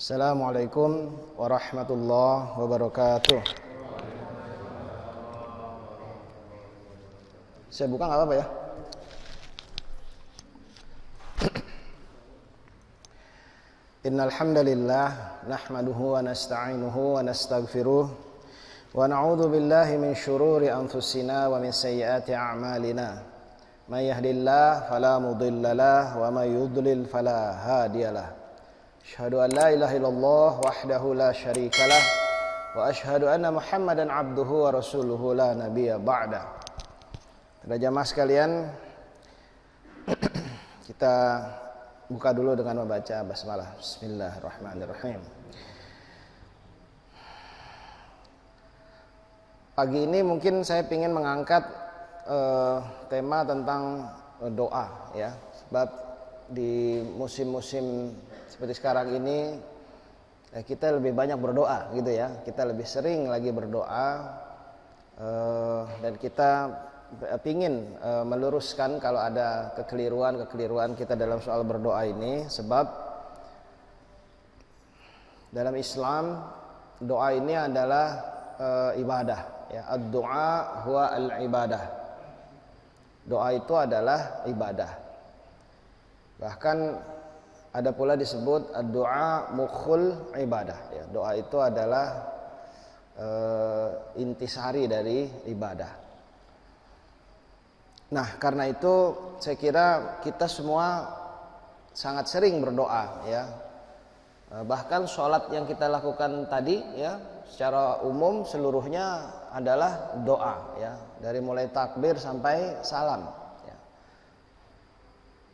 Assalamualaikum warahmatullahi wabarakatuh. Saya buka nggak apa-apa ya? Innal hamdalillah nahmaduhu wa nasta'inuhu wa nastaghfiruh wa na'udzu billahi min shururi anfusina wa min sayyiati a'malina. May yahdihillahu fala mudilla lahu wa may yudlil fala hadiyalah. Asyhadu an la ilaha illallah wahdahu la syarikalah wa asyhadu anna Muhammadan abduhu wa rasuluhu la nabiyya ba'da. Para jamaah sekalian, kita buka dulu dengan membaca basmalah. Bismillahirrahmanirrahim. Pagi ini mungkin saya ingin mengangkat tema tentang doa ya, sebab di musim-musim seperti sekarang ini kita lebih banyak berdoa gitu ya, kita lebih sering lagi berdoa dan kita ingin meluruskan kalau ada kekeliruan kita dalam soal berdoa ini, sebab dalam Islam doa ini adalah ibadah ya, ad-du'a huwa al-ibadah. Doa itu adalah ibadah. Bahkan ada pula disebut ad-du'a mukhul ibadah ya. Doa itu adalah intisari dari ibadah. Nah, karena itu saya kira kita semua sangat sering berdoa ya. Bahkan sholat yang kita lakukan tadi ya, secara umum seluruhnya adalah doa ya, dari mulai takbir sampai salam ya.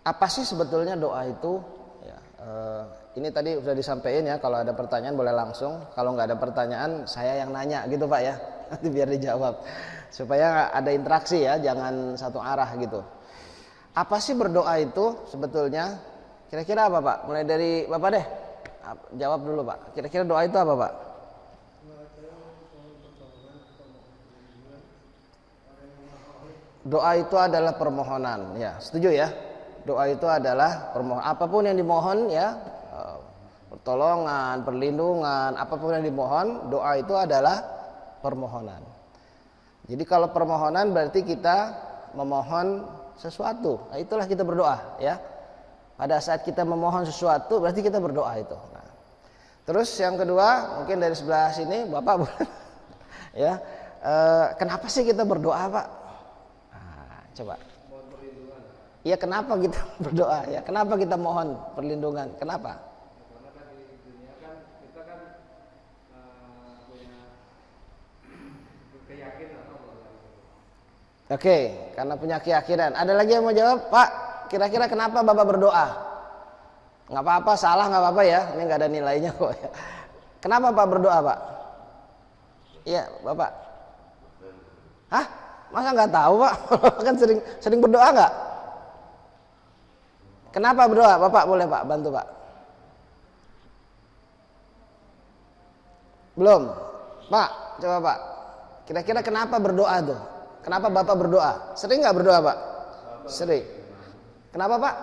Apa sih sebetulnya doa itu? Ya, ini tadi sudah disampaikan ya, kalau ada pertanyaan boleh langsung, kalau nggak ada pertanyaan saya yang nanya gitu Pak ya, nanti biar dijawab supaya ada interaksi ya, jangan satu arah gitu. Apa sih berdoa itu sebetulnya? Kira-kira apa Pak? Mulai dari Bapak deh, jawab dulu Pak. Kira-kira doa itu apa Pak? Doa itu adalah permohonan ya, setuju ya? Doa itu adalah permohonan, apapun yang dimohon ya, pertolongan, perlindungan, apapun yang dimohon, doa itu adalah permohonan. Jadi kalau permohonan berarti kita memohon sesuatu. Nah, itulah kita berdoa ya. Pada saat kita memohon sesuatu berarti kita berdoa itu. Nah, terus yang kedua mungkin dari sebelah sini Bapak ya, kenapa sih kita berdoa Pak? Nah, coba. Ya kenapa kita berdoa ya? Kenapa kita mohon perlindungan? Kenapa? Karena kan di dunia kan kita kan punya keyakinan atau Oke, karena punya keyakinan. Ada lagi yang mau jawab, Pak? Kira-kira kenapa Bapak berdoa? Nggak apa-apa, salah nggak apa-apa ya. Ini nggak ada nilainya kok ya. Kenapa Pak berdoa, Pak? Iya, Bapak. Hah? Masa nggak tahu, Pak? Kan sering berdoa nggak? Kenapa berdoa? Bapak boleh Pak bantu Pak? Belum? Pak, coba Pak. Kira-kira kenapa berdoa tuh? Kenapa Bapak berdoa? Sering nggak berdoa Pak? Sering. Kenapa Pak?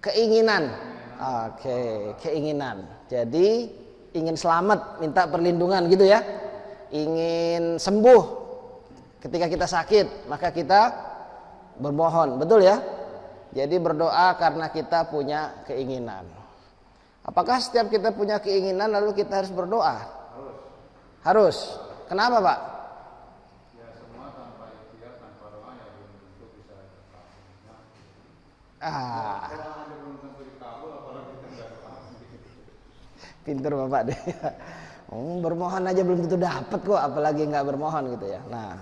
Keinginan. Oke, keinginan. Jadi ingin selamat, minta perlindungan gitu ya. Ingin sembuh ketika kita sakit, maka kita bermohon, betul ya? Jadi berdoa karena kita punya keinginan. Apakah setiap kita punya keinginan lalu kita harus berdoa? Harus. Kenapa Pak? ya semua tanpa ikhtiar, tanpa doa ya belum tentu bisa dikabulkan. Doa aja belum tentu dikabul, apalagi kita nggak doa. Pinter Bapak deh. Bermohon aja belum tentu dapat kok, apalagi nggak bermohon gitu ya. Nah,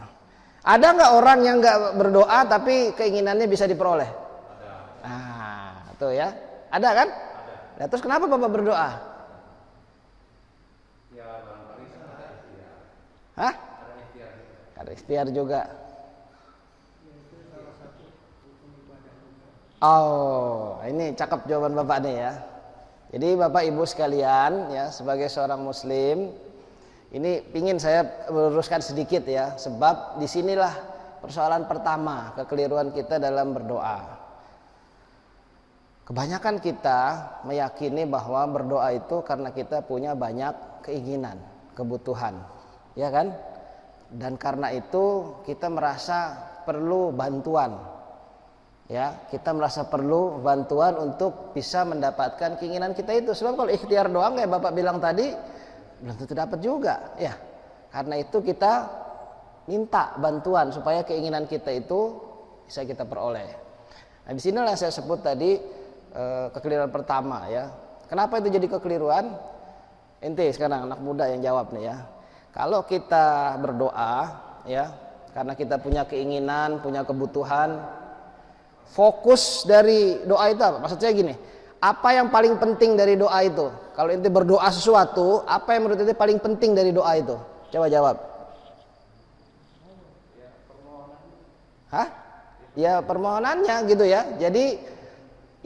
ada nggak orang yang nggak berdoa tapi keinginannya bisa diperoleh? Ada. Nah, tuh ya, ada kan? Ada. Nah, terus kenapa Bapak berdoa? Ya barangkali ada ikhtiar. Hah? Ada ikhtiar. Ada ikhtiar juga. Oh, ini cakep jawaban Bapak nih ya. Jadi Bapak Ibu sekalian ya, sebagai seorang Muslim, ini pingin saya meluruskan sedikit ya, sebab disinilah persoalan pertama kekeliruan kita dalam berdoa. Kebanyakan kita meyakini bahwa berdoa itu karena kita punya banyak keinginan, kebutuhan, ya kan? Dan karena itu kita merasa perlu bantuan. Ya, kita merasa perlu bantuan untuk bisa mendapatkan keinginan kita itu. Sebab kalau ikhtiar doang kayak Bapak bilang tadi, belum tentu dapat juga, ya. Karena itu kita minta bantuan supaya keinginan kita itu bisa kita peroleh. Nah, di sinilah saya sebut tadi kekeliruan pertama, ya. Kenapa itu jadi kekeliruan? Ente sekarang anak muda yang jawab nih, ya. Kalau kita berdoa, ya, karena kita punya keinginan, punya kebutuhan, fokus dari doa itu apa? Maksud saya gini, apa yang paling penting dari doa itu? Kalau ente berdoa sesuatu, apa yang menurut ente paling penting dari doa itu? Coba jawab. Hah? Ya permohonannya gitu ya. Jadi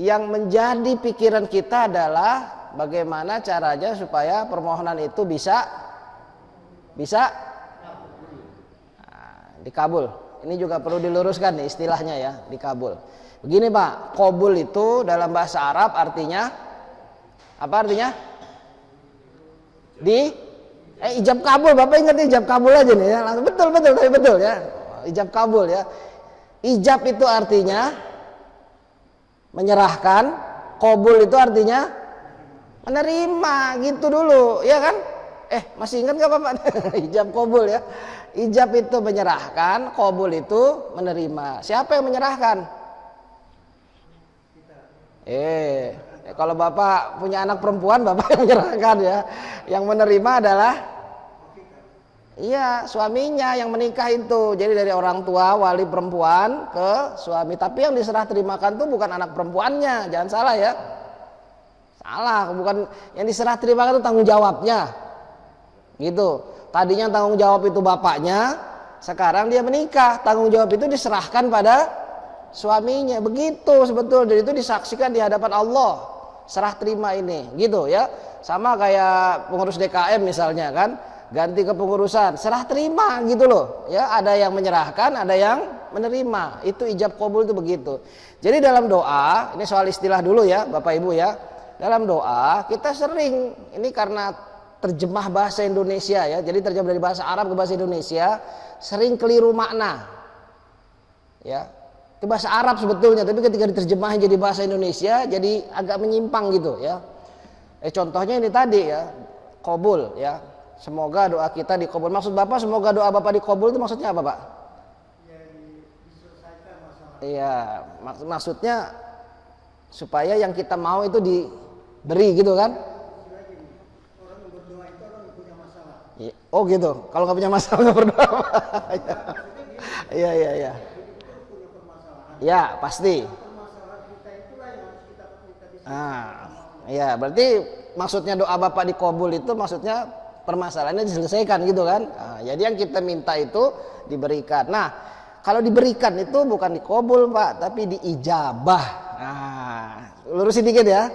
yang menjadi pikiran kita adalah bagaimana caranya supaya permohonan itu bisa dikabul. Ini juga perlu diluruskan nih istilahnya, ya, dikabul. Begini Pak, qabul itu dalam bahasa Arab artinya apa artinya? Ijab kabul. Bapak ingat ijab kabul aja nih, ya. Langsung betul ya. Ijab kabul, ya. Ijab itu artinya menyerahkan, qabul itu artinya menerima, gitu dulu, ya kan? Masih ingat nggak Bapak? Ijab qabul, ya. Ijab itu menyerahkan, qabul itu menerima. Siapa yang menyerahkan? Kalau Bapak punya anak perempuan, Bapak yang menyerahkan, ya. Yang menerima adalah suaminya yang menikah itu. Jadi dari orang tua wali perempuan ke suami. Tapi yang diserah terimakan itu bukan anak perempuannya, jangan salah, ya. Salah, bukan yang diserah terimakan itu tanggung jawabnya. Gitu. Tadinya tanggung jawab itu bapaknya, sekarang dia menikah, tanggung jawab itu diserahkan pada suaminya. Begitu sebetulnya, dan itu disaksikan di hadapan Allah. Serah terima ini, gitu, ya. Sama kayak pengurus DKM misalnya, kan, ganti kepengurusan, serah terima, gitu loh, ya. Ada yang menyerahkan, ada yang menerima. Itu ijab qabul itu begitu. Jadi dalam doa, ini soal istilah dulu, ya Bapak Ibu, ya. Dalam doa kita sering, ini karena terjemah bahasa Indonesia, ya. Jadi terjemah dari bahasa Arab ke bahasa Indonesia sering keliru makna. Ya. Itu bahasa Arab sebetulnya, tapi ketika diterjemahin jadi bahasa Indonesia jadi agak menyimpang gitu, ya. Contohnya ini tadi, ya. Qabul, ya. Semoga doa kita dikabul. Maksud Bapak semoga doa Bapak dikabul itu maksudnya apa, Pak? Ya, diselesaikan masalah. Iya, maksudnya supaya yang kita mau itu diberi, gitu kan? Oh gitu. Kalau nggak punya masalah nggak berdoa. Iya. Ya pasti. Iya. Berarti maksudnya doa Bapak dikabul itu maksudnya permasalahannya diselesaikan, gitu kan? Jadi yang kita minta itu diberikan. Nah, kalau diberikan itu bukan dikabul Pak, tapi diijabah. Lurusin dikit, ya.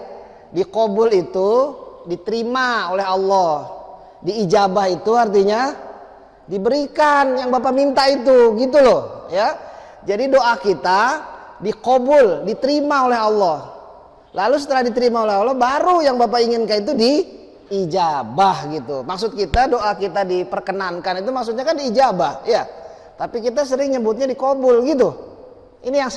Dikabul itu diterima oleh Allah. Diijabah itu artinya diberikan yang Bapak minta itu, gitu loh, ya. Jadi doa kita dikabul, diterima oleh Allah. Lalu setelah diterima oleh Allah, baru yang Bapak inginkan itu diijabah, gitu. Maksud kita doa kita diperkenankan itu maksudnya kan diijabah, ya. Tapi kita sering nyebutnya dikabul, gitu. Ini yang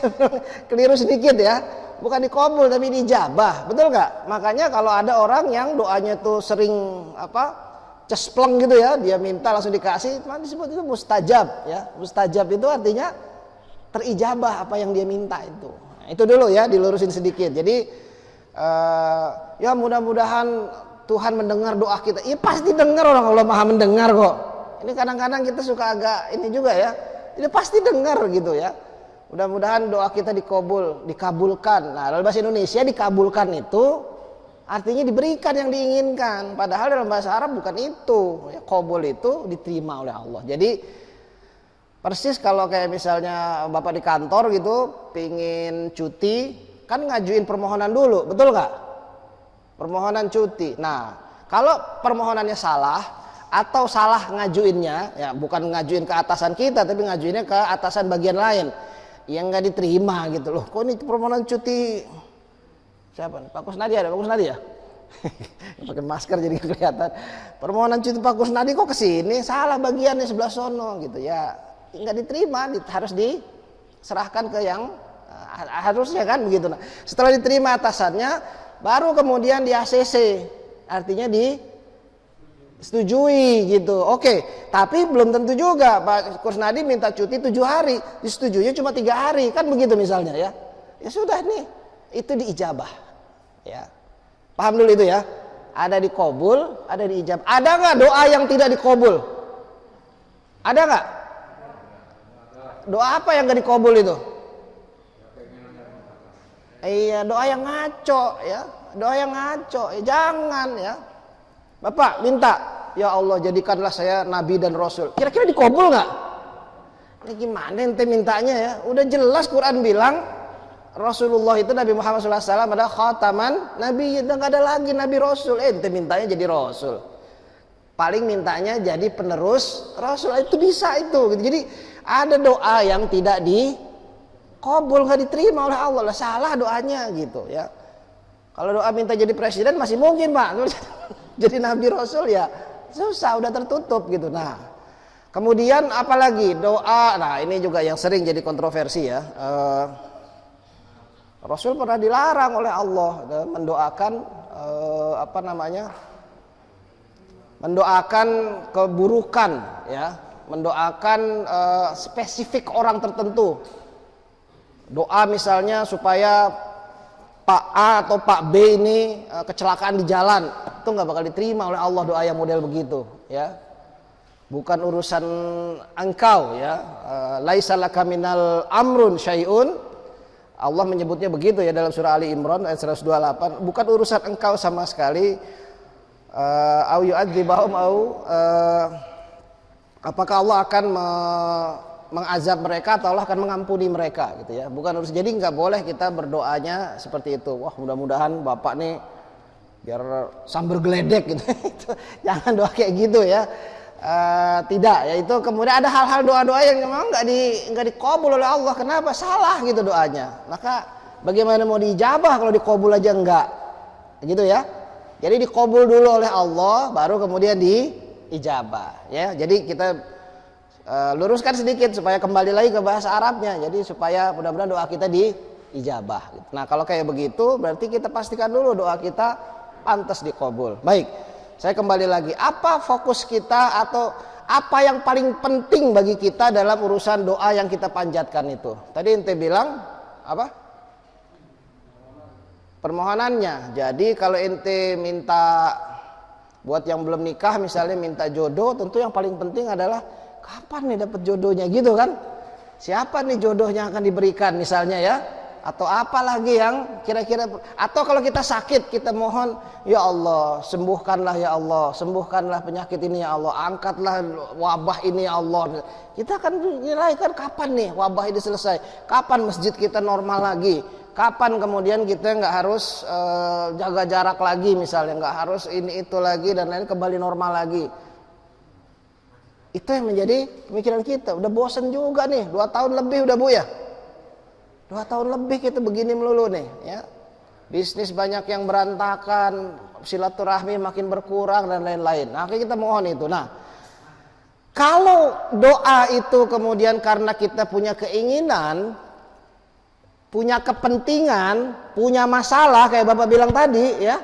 keliru sedikit, ya. Bukan dikabul tapi diijabah, betul nggak? Makanya kalau ada orang yang doanya tuh sering cespleng gitu, ya, dia minta langsung dikasih, disebut itu mustajab, ya. Mustajab itu artinya terijabah apa yang dia minta itu. Nah, itu dulu, ya, dilurusin sedikit. Jadi ya mudah-mudahan Tuhan mendengar doa kita. Iya pasti dengar, orang Allah Maha mendengar kok. Ini kadang-kadang kita suka agak ini juga, ya. Ini pasti dengar, gitu, ya. Mudah-mudahan doa kita dikabulkan. Nah, dalam bahasa Indonesia dikabulkan itu artinya diberikan yang diinginkan. Padahal dalam bahasa Arab bukan itu. Ya, qabul itu diterima oleh Allah. Jadi persis kalau kayak misalnya Bapak di kantor gitu, pingin cuti, kan ngajuin permohonan dulu, betul nggak? Permohonan cuti. Nah, kalau permohonannya salah atau salah ngajuinnya, ya bukan ngajuin ke atasan kita, tapi ngajuinnya ke atasan bagian lain, yang nggak diterima gitu loh. Kok ini permohonan cuti Siapa nih? Pak Kusnadi ada? Pak Kusnadi ya? Pakai masker jadi nggak kelihatan. Permohonan cuti Pak Kusnadi kok kesini? Salah bagiannya sebelah sono gitu ya. Nggak diterima, harus diserahkan ke yang harusnya kan begitu. Nah, setelah diterima atasannya, baru kemudian di ACC, artinya disetujui gitu. Oke, tapi belum tentu juga Pak Kusnadi minta cuti 7 hari, disetujuinya cuma 3 hari, kan begitu misalnya ya. Ya sudah nih, itu diijabah. Ya, paham dulu itu ya. Ada dikobul, ada diijabah. Ada nggak doa yang tidak dikobul? Ada nggak? Doa apa yang nggak dikobul itu? Iya, doa yang ngaco ya, doa yang ngaco. Jangan ya. Bapak minta, ya Allah jadikanlah saya nabi dan rasul. Kira-kira dikobul nggak? Ini gimana ente mintanya ya? Udah jelas Quran bilang Rasulullah itu Nabi Muhammad SAW adalah khataman nabi, udah nggak ada lagi nabi rasul. Ente mintanya jadi rasul. Paling mintanya jadi penerus rasul, itu bisa itu. Jadi ada doa yang tidak dikabul, nggak diterima oleh Allah, lah salah doanya gitu ya. Kalau doa minta jadi presiden masih mungkin Pak, jadi nabi rasul ya susah, udah tertutup gitu. Nah kemudian apalagi doa, nah ini juga yang sering jadi kontroversi ya. Rasul pernah dilarang oleh Allah mendoakan mendoakan keburukan ya, mendoakan spesifik orang tertentu. Doa misalnya supaya Pak A atau Pak B ini kecelakaan di jalan, itu nggak bakal diterima oleh Allah doa yang model begitu ya. Bukan urusan engkau ya, laisa laka minal amrun syai'un. Allah menyebutnya begitu ya dalam surah Ali Imran ayat 128, bukan urusan engkau sama sekali. Au yu'adzibahum au apakah Allah akan mengazab mereka atau Allah akan mengampuni mereka gitu ya. Bukan urusan, jadi nggak boleh kita berdoanya seperti itu. Wah, mudah-mudahan Bapak nih biar sambar geledek gitu. Jangan doa kayak gitu ya. Tidak ya, itu kemudian ada hal-hal doa-doa yang memang nggak dikabul oleh Allah. Kenapa? Salah gitu doanya. Maka bagaimana mau diijabah kalau dikabul aja enggak gitu ya. Jadi dikabul dulu oleh Allah baru kemudian diijabah ya. Jadi kita luruskan sedikit supaya kembali lagi ke bahasa Arabnya. Jadi supaya mudah-mudahan doa kita diijabah gitu. Nah kalau kayak begitu berarti kita pastikan dulu doa kita pantas dikabul. Baik, saya kembali lagi, apa fokus kita atau apa yang paling penting bagi kita dalam urusan doa yang kita panjatkan itu? Tadi ente bilang apa? Permohonannya. Jadi kalau ente minta buat yang belum nikah misalnya minta jodoh, tentu yang paling penting adalah kapan nih dapat jodohnya gitu kan? Siapa nih jodohnya akan diberikan misalnya ya? Atau apa lagi yang kira-kira, atau kalau kita sakit kita mohon, ya Allah sembuhkanlah, ya Allah sembuhkanlah penyakit ini, ya Allah angkatlah wabah ini, ya Allah. Kita akan nilai kan kapan nih wabah ini selesai, kapan masjid kita normal lagi, kapan kemudian kita nggak harus jaga jarak lagi misalnya, nggak harus ini itu lagi dan lain, kembali normal lagi. Itu yang menjadi pemikiran kita. Udah bosen juga nih, 2 tahun lebih udah Bu ya, 2 tahun lebih kita begini melulu nih ya. Bisnis banyak yang berantakan, silaturahmi makin berkurang dan lain-lain. Nah kita mohon itu. Nah kalau doa itu kemudian karena kita punya keinginan, punya kepentingan, punya masalah kayak Bapak bilang tadi ya,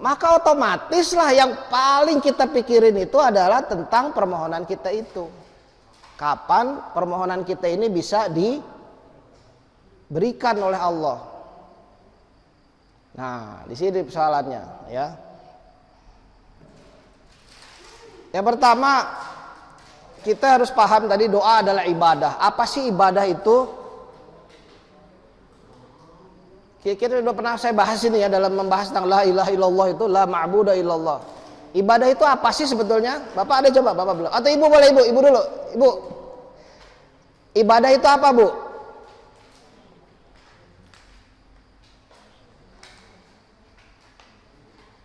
maka otomatislah yang paling kita pikirin itu adalah tentang permohonan kita itu. Kapan permohonan kita ini bisa diberikan oleh Allah. Nah, di sini persoalannya ya. Yang pertama, kita harus paham tadi doa adalah ibadah. Apa sih ibadah itu? Kira-kira udah pernah saya bahas ini ya dalam membahas tentang la ilaha illallah itu, la ma'budu illallah. Ibadah itu apa sih sebetulnya? Bapak ada coba, Bapak belum? Atau Ibu boleh Ibu dulu. Ibu. Ibadah itu apa, Bu?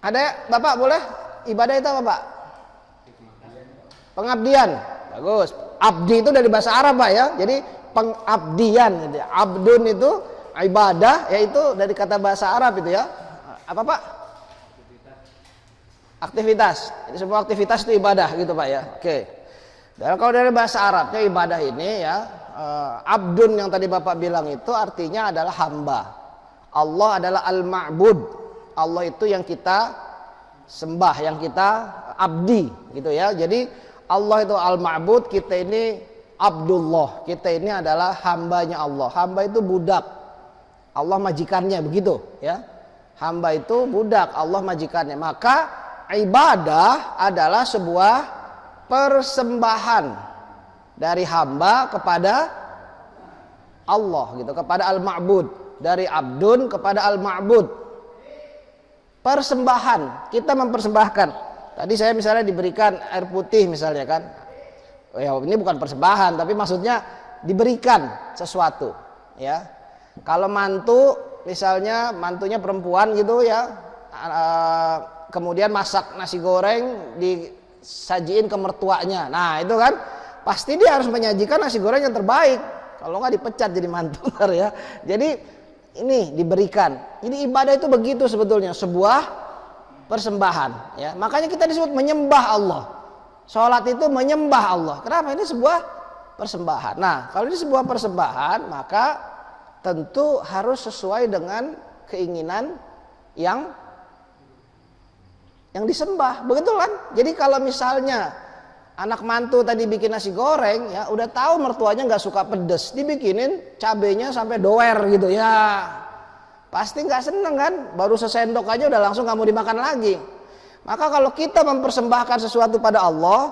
Ada Bapak boleh? Ibadah itu apa Pak? Pengabdian. Bagus. Abdi itu dari bahasa Arab Pak ya. Jadi pengabdian. Abdun itu ibadah yaitu dari kata bahasa Arab itu ya. Apa Pak? Aktivitas. Jadi semua aktivitas itu ibadah gitu Pak ya. Oke. Dan kalau dari bahasa Arabnya ibadah ini ya, abdun yang tadi Bapak bilang itu artinya adalah hamba. Allah adalah al-ma'bud. Allah itu yang kita sembah, yang kita abdi gitu ya. Jadi Allah itu al-ma'bud, kita ini Abdullah. Kita ini adalah hambanya Allah. Hamba itu budak, Allah majikannya, begitu ya. Hamba itu budak, Allah majikannya. Maka ibadah adalah sebuah persembahan dari hamba kepada Allah gitu, kepada al-ma'bud. Dari abdun kepada al-ma'bud. Persembahan, kita mempersembahkan. Tadi saya misalnya diberikan air putih misalnya kan. Ya, ini bukan persembahan, tapi maksudnya diberikan sesuatu ya. Kalau mantu misalnya, mantunya perempuan gitu ya, kemudian masak nasi goreng disajiin ke mertuanya. Nah itu kan pasti dia harus menyajikan nasi goreng yang terbaik, kalau nggak dipecat jadi mantu ya. Jadi ini diberikan. Ini ibadah itu begitu sebetulnya, sebuah persembahan ya. Makanya kita disebut menyembah Allah. Sholat itu menyembah Allah. Kenapa? Ini sebuah persembahan. Nah kalau ini sebuah persembahan, maka tentu harus sesuai dengan keinginan yang disembah, begitu kan? Jadi kalau misalnya anak mantu tadi bikin nasi goreng ya, udah tahu mertuanya nggak suka pedes, dibikinin cabenya sampai doer gitu ya, pasti nggak seneng kan? Baru sesendok aja udah langsung nggak mau dimakan lagi. Maka kalau kita mempersembahkan sesuatu pada Allah,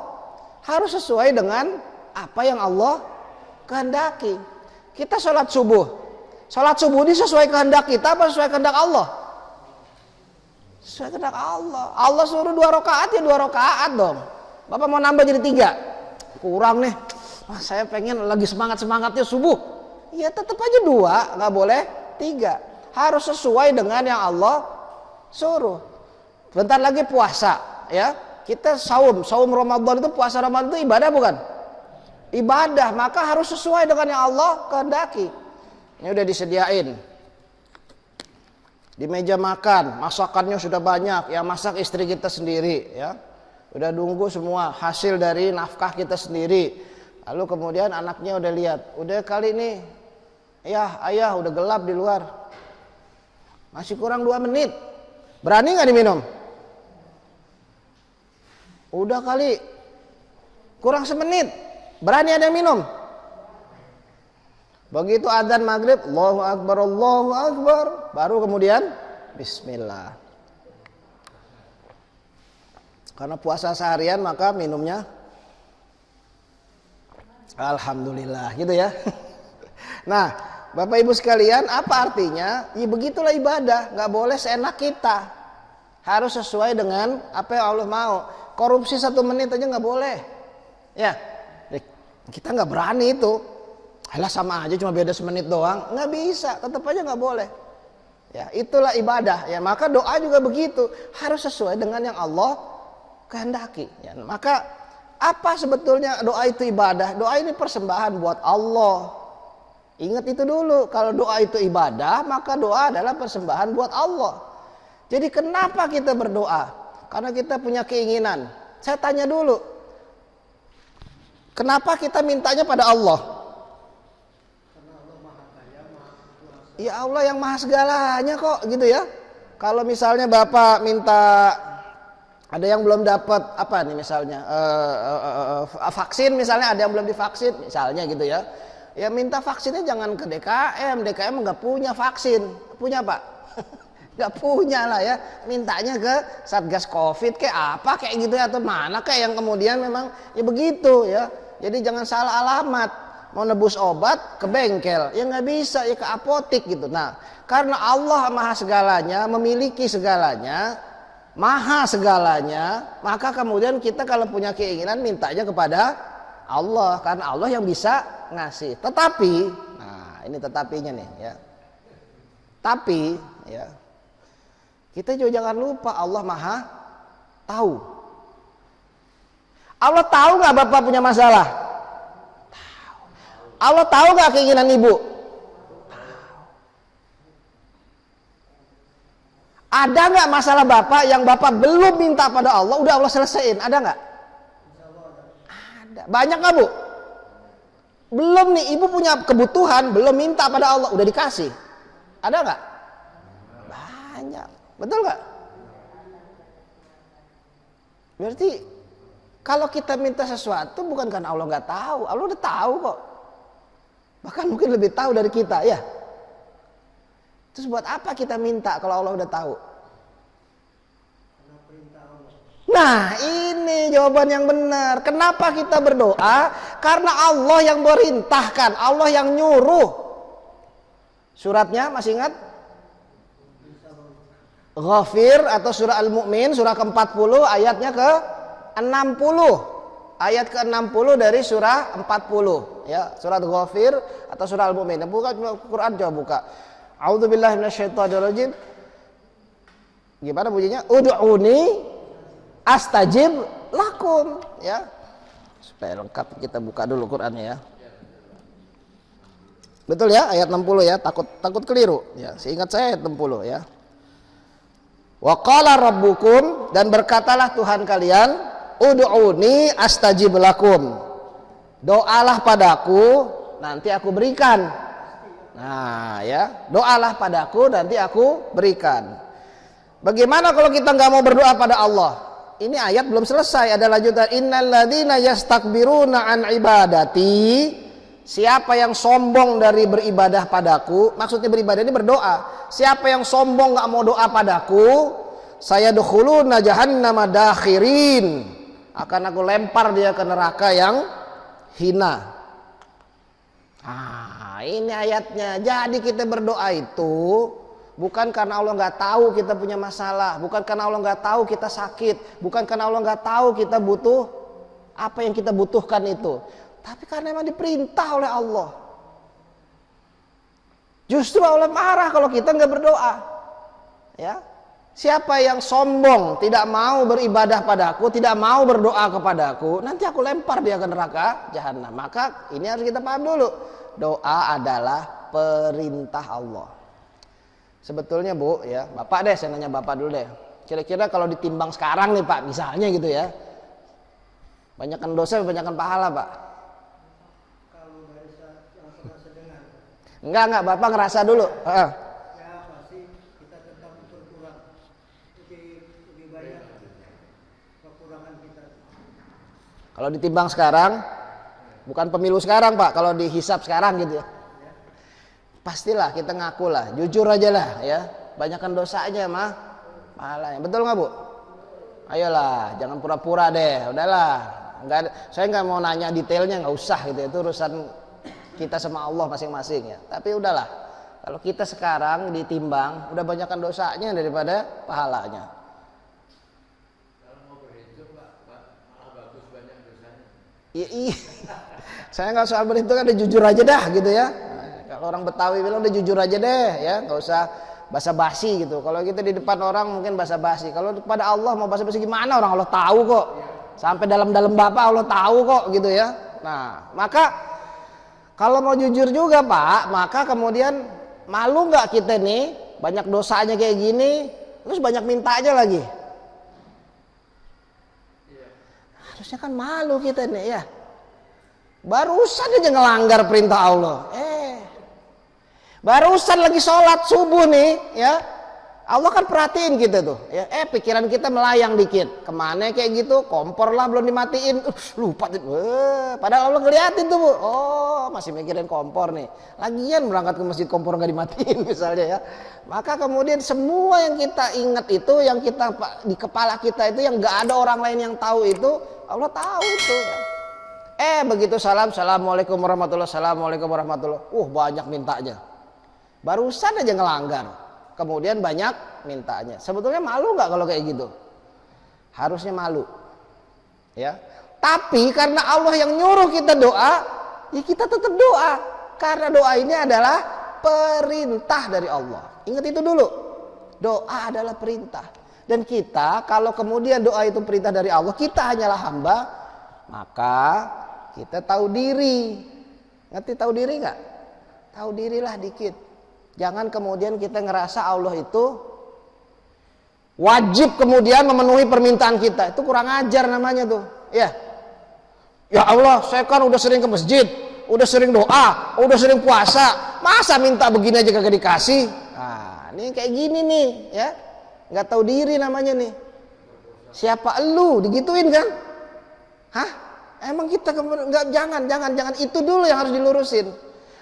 harus sesuai dengan apa yang Allah kehendaki. Kita sholat subuh ini sesuai kehendak kita apa sesuai kehendak Allah? Sesuai kehendak Allah. Allah suruh 2 rakaat ya 2 rakaat dong. Bapak mau nambah jadi 3, kurang nih. Wah, saya pengen lagi semangatnya subuh. Ya tetap aja 2, nggak boleh 3. Harus sesuai dengan yang Allah suruh. Bentar lagi puasa ya. Kita saum Ramadan itu, puasa Ramadan itu ibadah bukan? Ibadah, maka harus sesuai dengan yang Allah kehendaki. Ini udah disediain di meja makan, masakannya sudah banyak, yang masak istri kita sendiri ya. Udah nunggu semua hasil dari nafkah kita sendiri. Lalu kemudian anaknya udah lihat, udah kali ini ya ayah udah gelap di luar, masih kurang 2 menit, berani nggak diminum? Udah kali kurang 1 menit, berani ada yang minum? Begitu adzan maghrib, Allahu Akbar, baru kemudian Bismillah. Karena puasa seharian maka minumnya Alhamdulillah gitu ya. Nah Bapak Ibu sekalian, apa artinya? Ya begitulah ibadah, nggak boleh seenak kita, harus sesuai dengan apa yang Allah mau. Korupsi 1 menit aja nggak boleh ya, kita nggak berani itu. Alah sama aja cuma beda 1 menit doang, nggak bisa, tetap aja nggak boleh. Ya itulah ibadah ya. Maka doa juga begitu, harus sesuai dengan yang Allah kehendaki. Ya, maka apa sebetulnya doa itu ibadah? Doa ini persembahan buat Allah. Ingat itu dulu, kalau doa itu ibadah, maka doa adalah persembahan buat Allah. Jadi kenapa kita berdoa? Karena kita punya keinginan. Saya tanya dulu, kenapa kita mintanya pada Allah? Ya Allah yang maha segalanya kok gitu ya. Kalau misalnya Bapak minta, ada yang belum dapat apa nih misalnya vaksin misalnya, ada yang belum divaksin misalnya gitu ya. Ya minta vaksinnya jangan ke DKM nggak punya vaksin. Punya Pak? Nggak punya lah ya. Mintanya ke Satgas Covid kayak apa kayak gitu ya, atau mana kayak yang kemudian memang ya begitu ya. Jadi jangan salah alamat. Mau nebus obat ke bengkel, ya nggak bisa, ya ke apotik gitu. Nah, karena Allah maha segalanya, memiliki segalanya, maha segalanya, maka kemudian kita kalau punya keinginan mintanya kepada Allah, karena Allah yang bisa ngasih. Tetapi, nah ini tetapinya nih ya. Tapi ya, kita juga jangan lupa Allah maha tahu. Allah tahu nggak Bapak punya masalah? Allah tahu gak keinginan ibu? Ada nggak masalah Bapak yang Bapak belum minta pada Allah, udah Allah selesaiin? Ada nggak? Ada. Banyak nggak Bu? Belum nih, Ibu punya kebutuhan, belum minta pada Allah, udah dikasih. Ada nggak? Banyak. Betul nggak? Berarti kalau kita minta sesuatu bukan karena Allah nggak tahu, Allah udah tahu kok. Bahkan mungkin lebih tahu dari kita, ya. Terus buat apa kita minta kalau Allah udah tahu? Nah, ini jawaban yang benar. Kenapa kita berdoa? Karena Allah yang merintahkan, Allah yang nyuruh. Suratnya masih ingat? Ghafir atau surah Al-Mu'min, surah ke-40 ayatnya ke-60. Ayat ke-60 dari surah 40, ya, surat Ghafir atau surah Al-Mu'min. Buka Quran, coba buka. A'udzubillahi minasyaitonirrajim. Gimana bunyinya? Ud'uni astajib lakum, ya. Supaya lengkap kita buka dulu Qurannya, ya. Betul ya, ayat 60 ya, takut keliru ya. Seingat saya ayat 60 ya. Wa qala rabbukum, dan berkatalah Tuhan kalian, ud'uni astajib lakum. Doalah padaku, nanti aku berikan. Nah, ya, doalah padaku, nanti aku berikan. Bagaimana kalau kita nggak mau berdoa pada Allah? Ini ayat belum selesai, ada lanjutan. Innalladzina yastakbiruna an ibadati. Siapa yang sombong dari beribadah padaku, maksudnya beribadah ini berdoa. Siapa yang sombong nggak mau doa padaku, saya dukhuluna jahannama dakhirin. Akan aku lempar dia ke neraka yang hina. Ini ayatnya. Jadi kita berdoa itu bukan karena Allah nggak tahu kita punya masalah, bukan karena Allah nggak tahu kita sakit, bukan karena Allah nggak tahu kita butuh apa yang kita butuhkan itu, tapi karena memang diperintah oleh Allah. Justru Allah marah kalau kita nggak berdoa. Ya, siapa yang sombong, tidak mau beribadah padaku, tidak mau berdoa kepadaku, nanti aku lempar dia ke neraka jahanam. Maka ini harus kita paham dulu. Doa adalah perintah Allah. Sebetulnya Bu, ya, Bapak deh, saya nanya Bapak dulu deh. Kira-kira kalau ditimbang sekarang nih Pak, misalnya gitu ya, banyakkan dosa, banyakkan pahala Pak? Kalau ngerasa langsung sedengan. Enggak, Bapak ngerasa dulu. Ya pasti kita tetap berkurang. Lebih banyak kekurangan kita. Kalau ditimbang sekarang, bukan pemilu sekarang Pak, kalau dihisap sekarang gitu ya. Pastilah kita ngaku lah, jujur aja lah ya, banyakkan dosanya mah pahalanya. Betul nggak Bu? Ayolah, jangan pura-pura deh, udahlah. Saya nggak mau nanya detailnya, nggak usah gitu, itu urusan kita sama Allah masing-masing ya. Tapi udahlah, kalau kita sekarang ditimbang, udah banyakkan dosanya daripada pahalanya. Kalau mau berhitung Pak, malah bagus banyak dosanya. Iya. Saya nggak soal berhitung, ada jujur aja dah gitu ya. Kalau orang Betawi bilang udah jujur aja deh ya, nggak usah basa-basi gitu. Kalau kita di depan orang mungkin basa-basi. Kalau kepada Allah mau basa-basi gimana, orang Allah tahu kok. Sampai dalam-dalam Bapak Allah tahu kok gitu ya. Nah, maka kalau mau jujur juga Pak, maka kemudian malu nggak kita nih banyak dosanya kayak gini, terus banyak minta aja lagi. Harusnya kan malu kita nih ya. Barusan aja ngelanggar perintah Allah. Barusan lagi sholat subuh nih ya, Allah kan perhatiin kita tuh ya. Pikiran kita melayang dikit, kemana kayak gitu, kompor lah belum dimatiin, lupa. Padahal Allah ngeliatin tuh Bu, oh masih mikirin kompor nih, lagian berangkat ke masjid kompor nggak dimatiin misalnya ya. Maka kemudian semua yang kita ingat itu, yang kita di kepala kita itu, yang nggak ada orang lain yang tahu itu, Allah tahu itu ya. Begitu assalamualaikum warahmatullahi, assalamualaikum warahmatullahi, banyak mintanya. Barusan aja ngelanggar, kemudian banyak mintanya. Sebetulnya malu nggak kalau kayak gitu? Harusnya malu, ya. Tapi karena Allah yang nyuruh kita doa, ya kita tetap doa. Karena doa ini adalah perintah dari Allah. Ingat itu dulu, doa adalah perintah. Dan kita kalau kemudian doa itu perintah dari Allah, kita hanyalah hamba, maka kita tahu diri. Ngerti tahu diri nggak? Tahu dirilah dikit. Jangan kemudian kita ngerasa Allah itu wajib kemudian memenuhi permintaan kita. Itu kurang ajar namanya tuh. Ya. Ya Allah, saya kan udah sering ke masjid, udah sering doa, udah sering puasa, masa minta begini aja kagak dikasih? Nah, ini kayak gini nih, ya. Nggak tahu diri namanya nih. Siapa elu digituin kan? Hah? Emang kita nggak, jangan itu dulu yang harus dilurusin.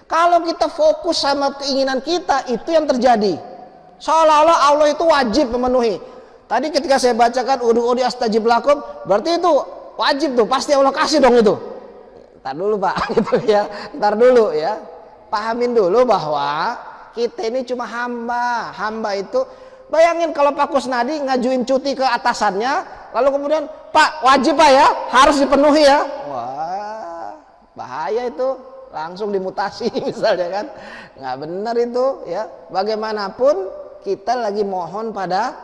Kalau kita fokus sama keinginan kita, itu yang terjadi. Seolah-olah Allah itu wajib memenuhi. Tadi ketika saya bacakan ud'uuni astajib lakum, berarti itu wajib tuh, pasti Allah kasih dong itu. Ntar dulu Pak, gitu ya. Ntar dulu ya. Pahamin dulu bahwa kita ini cuma hamba. Hamba itu, bayangin kalau Pak Kusnadi ngajuin cuti ke atasannya, lalu kemudian, Pak wajib Pak ya, harus dipenuhi ya. Wah, bahaya itu. Langsung dimutasi misalnya kan. Nggak benar itu ya. Bagaimanapun kita lagi mohon pada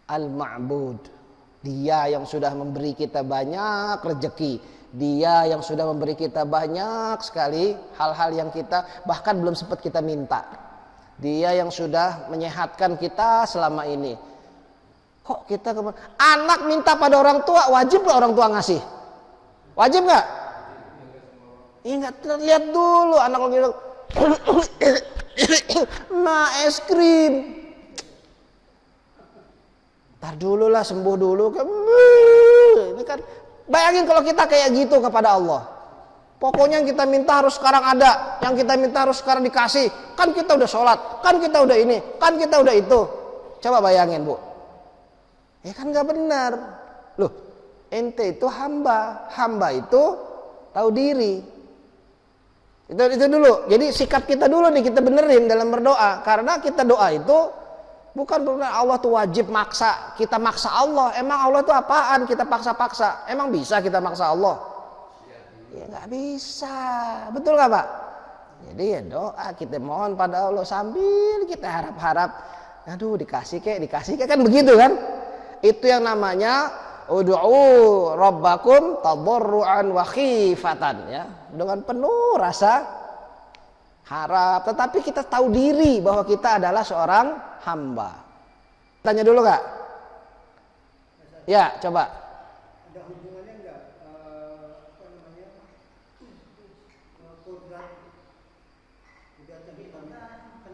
Al-Ma'bud. Dia yang sudah memberi kita banyak rezeki, dia yang sudah memberi kita banyak sekali hal-hal yang kita bahkan belum sempat kita minta. Dia yang sudah menyehatkan kita selama ini. Kok kita anak minta pada orang tua, wajib nggak orang tua ngasih? Wajib nggak? Iya nggak, lihat dulu anak lagi nah es krim. Ntar dulu lah, sembuh dulu. Ini kan, bayangin kalau kita kayak gitu kepada Allah. Pokoknya yang kita minta harus sekarang ada, yang kita minta harus sekarang dikasih. Kan kita udah sholat, kan kita udah ini, kan kita udah itu. Coba bayangin Bu. Ya kan gak benar. Loh, ente itu hamba. Hamba itu tahu diri. Itu dulu. Jadi sikap kita dulu nih, kita benerin dalam berdoa. Karena kita doa itu bukan berarti Allah tuh wajib maksa, kita maksa Allah. Emang Allah tuh apaan kita paksa-paksa? Emang bisa kita maksa Allah? Ya nggak bisa, betul nggak Pak? Jadi ya doa, kita mohon pada Allah sambil kita harap-harap, aduh dikasih kek kan begitu kan? Itu yang namanya ud'u rabbakum tadarruan wa khifatan ya, dengan penuh rasa harap, tetapi kita tahu diri bahwa kita adalah seorang hamba. Tanya dulu Kak. Ya, coba. Ada hubungannya enggak apa namanya kodrat udah tadi kan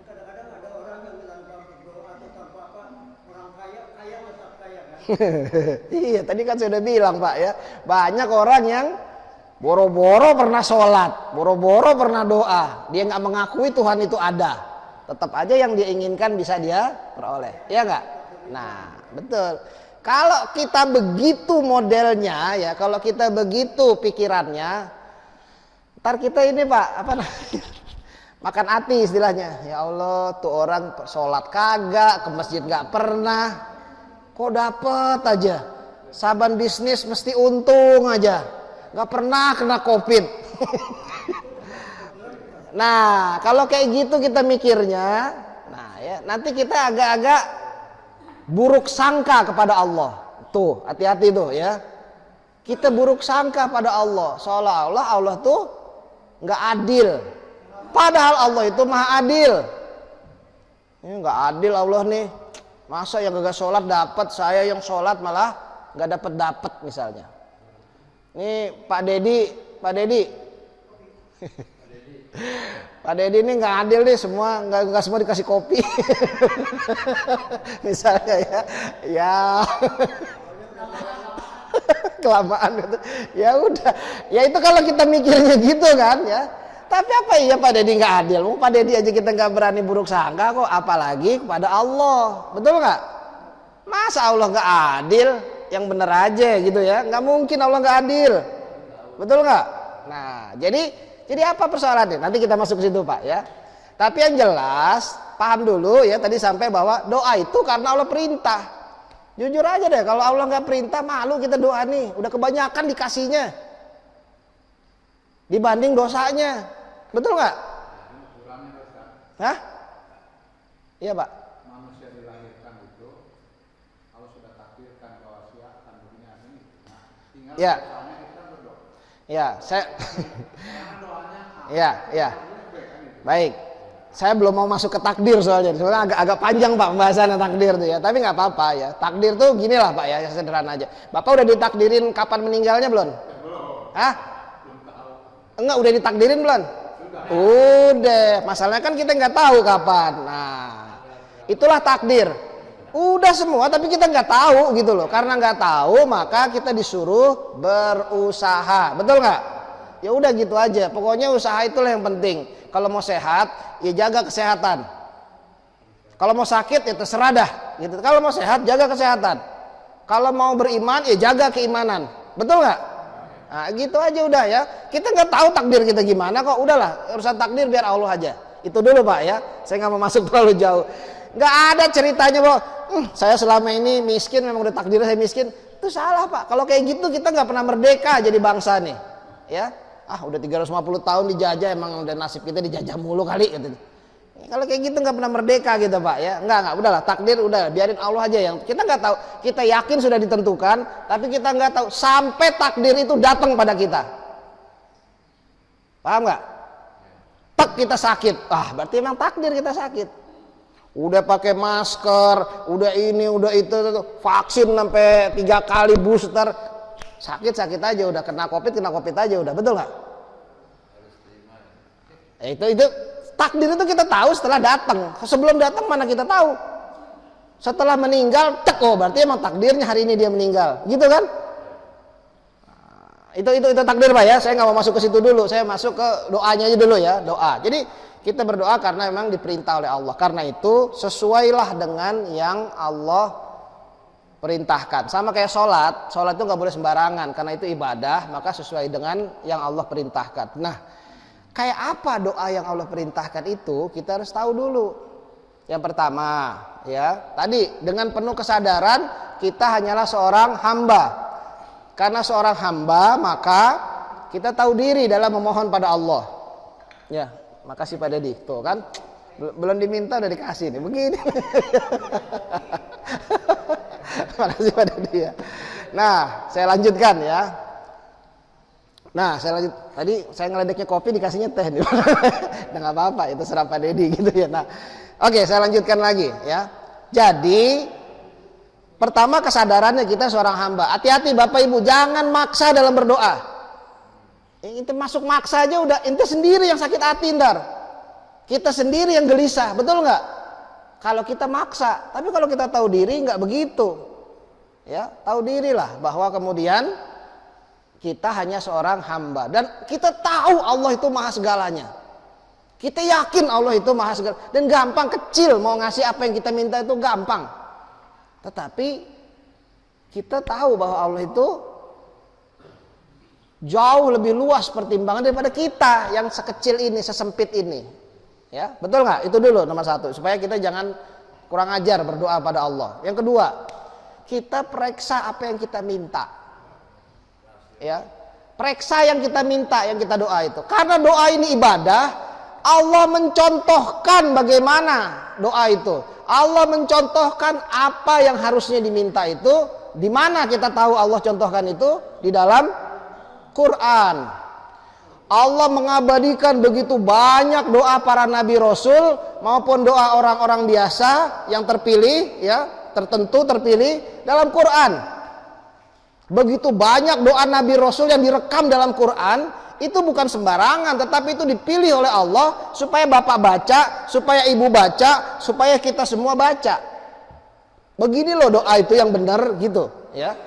kadang-kadang ada orang yang tanpa berdoa atau tanpa apa, orang kaya tetap kaya kan. Iya, tadi kan saya udah bilang Pak ya, banyak orang yang boro-boro pernah sholat, boro-boro pernah doa, dia nggak mengakui Tuhan itu ada, tetap aja yang dia inginkan bisa dia peroleh, ya nggak? Nah, betul. Kalau kita begitu modelnya ya, kalau kita begitu pikirannya, ntar kita ini Pak, apa namanya? Makan hati istilahnya. Ya Allah, tuh orang sholat kagak, ke masjid nggak pernah, kok dapet aja, saban bisnis mesti untung aja. Gak pernah kena COVID. Nah, kalau kayak gitu kita mikirnya, nah ya, nanti kita agak-agak buruk sangka kepada Allah. Tuh, hati-hati tuh ya. Kita buruk sangka pada Allah, seolah-olah Allah tuh nggak adil. Padahal Allah itu maha adil. Ini nggak adil Allah nih. Masa yang gak sholat dapat, saya yang sholat malah nggak dapat misalnya. Nih Pak Dedi ini nggak adil nih, semua nggak semua dikasih kopi. Misalnya ya kelamaan gitu. Ya udah, ya itu kalau kita mikirnya gitu kan ya. Tapi apa iya Pak Dedi nggak adil? Pak Dedi aja kita nggak berani buruk sangka kok, apalagi kepada Allah, betul nggak? Masa Allah nggak adil? Yang bener aja gitu ya, nggak mungkin Allah nggak adil, betul nggak? Nah, jadi apa persoalannya? Nanti kita masuk ke situ Pak ya. Tapi yang jelas paham dulu ya, tadi sampai bahwa doa itu karena Allah perintah. Jujur aja deh, kalau Allah nggak perintah malu kita doa nih, udah kebanyakan dikasihnya dibanding dosanya, betul nggak? Hah? Iya Pak. Manusia dilahirkan itu kalau sudah takdirkan bahwa siap akan begini ini, nah, tinggal Ya. doanya kita berdoa. Ya, saya Karena doanya ya. Baik. Saya belum mau masuk ke takdir soalnya agak panjang Pak pembahasannya takdir tuh ya. Tapi nggak apa-apa ya. Takdir tuh gini lah Pak ya, sederhana aja. Bapak udah ditakdirin kapan meninggalnya belum? Hah? Enggak, udah ditakdirin belum? Udah. Masalahnya kan kita nggak tahu kapan. Nah, itulah takdir. Udah semua, tapi kita nggak tahu gitu loh. Karena nggak tahu, maka kita disuruh berusaha. Betul nggak? Ya udah gitu aja. Pokoknya usaha itulah yang penting. Kalau mau sehat, ya jaga kesehatan. Kalau mau sakit, ya terserah dah. Gitu. Kalau mau sehat, jaga kesehatan. Kalau mau beriman, ya jaga keimanan. Betul nggak? Nah, gitu aja udah ya. Kita nggak tahu takdir kita gimana kok. Udahlah, urusan takdir biar Allah aja. Itu dulu Pak ya. Saya nggak mau masuk terlalu jauh. Nggak ada ceritanya bahwa saya selama ini miskin, memang udah takdirnya saya miskin. Itu salah Pak. Kalau kayak gitu kita nggak pernah merdeka jadi bangsa nih. Ya. Udah 350 tahun dijajah, emang udah nasib kita dijajah mulu kali gitu. Kalau kayak gitu nggak pernah merdeka gitu Pak ya. Enggak, udahlah takdir udah biarin Allah aja yang kita nggak tahu. Kita yakin sudah ditentukan, tapi kita nggak tahu sampai takdir itu datang pada kita. Paham nggak? Tak kita sakit, berarti emang takdir kita sakit. Udah pakai masker, udah ini, udah itu, vaksin sampai 3 kali booster. Sakit aja udah, kena covid aja udah, betul nggak? Itu takdir itu kita tahu setelah datang. Sebelum datang mana kita tahu? Setelah meninggal, berarti emang takdirnya hari ini dia meninggal, gitu kan? Itu takdir Pak ya. Saya nggak mau masuk ke situ dulu. Saya masuk ke doanya aja dulu ya, doa. Jadi kita berdoa karena memang diperintah oleh Allah. Karena itu sesuailah dengan yang Allah perintahkan. Sama kayak sholat itu nggak boleh sembarangan karena itu ibadah, maka sesuai dengan yang Allah perintahkan. Nah, kayak apa doa yang Allah perintahkan itu kita harus tahu dulu. Yang pertama ya, tadi dengan penuh kesadaran kita hanyalah seorang hamba. Karena seorang hamba maka kita tahu diri dalam memohon pada Allah. Ya, makasih Pak Dedi. Tuh kan, belum diminta udah dikasih nih, begini. Makasih pada dia. Nah, saya lanjutkan ya. Tadi saya ngeledeknya kopi dikasihnya teh nih. Nah, nggak apa-apa, itu serap Pak Dedi gitu ya. Nah, oke, saya lanjutkan lagi ya. Jadi pertama kesadarannya kita seorang hamba. Hati-hati Bapak Ibu, jangan maksa dalam berdoa. Ente masuk maksa aja udah, ente sendiri yang sakit hati ntar. Kita sendiri yang gelisah, betul nggak? Kalau kita maksa, tapi kalau kita tahu diri nggak begitu, ya tahu dirilah bahwa kemudian kita hanya seorang hamba dan kita tahu Allah itu maha segalanya. Kita yakin Allah itu maha segala dan gampang, kecil mau ngasih apa yang kita minta itu gampang. Tetapi kita tahu bahwa Allah itu jauh lebih luas pertimbangan daripada kita yang sekecil ini, sesempit ini. Ya, betul nggak? Itu dulu nomor 1 supaya kita jangan kurang ajar berdoa pada Allah. Yang kedua, kita periksa apa yang kita minta. Ya, periksa yang kita minta, yang kita doa itu. Karena doa ini ibadah, Allah mencontohkan bagaimana doa itu. Allah mencontohkan apa yang harusnya diminta itu. Di mana kita tahu Allah contohkan itu? Di dalam Quran. Allah mengabadikan begitu banyak doa para nabi rasul maupun doa orang-orang biasa yang terpilih ya, tertentu terpilih dalam Quran. Begitu banyak doa nabi rasul yang direkam dalam Quran, itu bukan sembarangan, tetapi itu dipilih oleh Allah supaya Bapak baca, supaya Ibu baca, supaya kita semua baca. Begini loh doa itu yang benar gitu ya.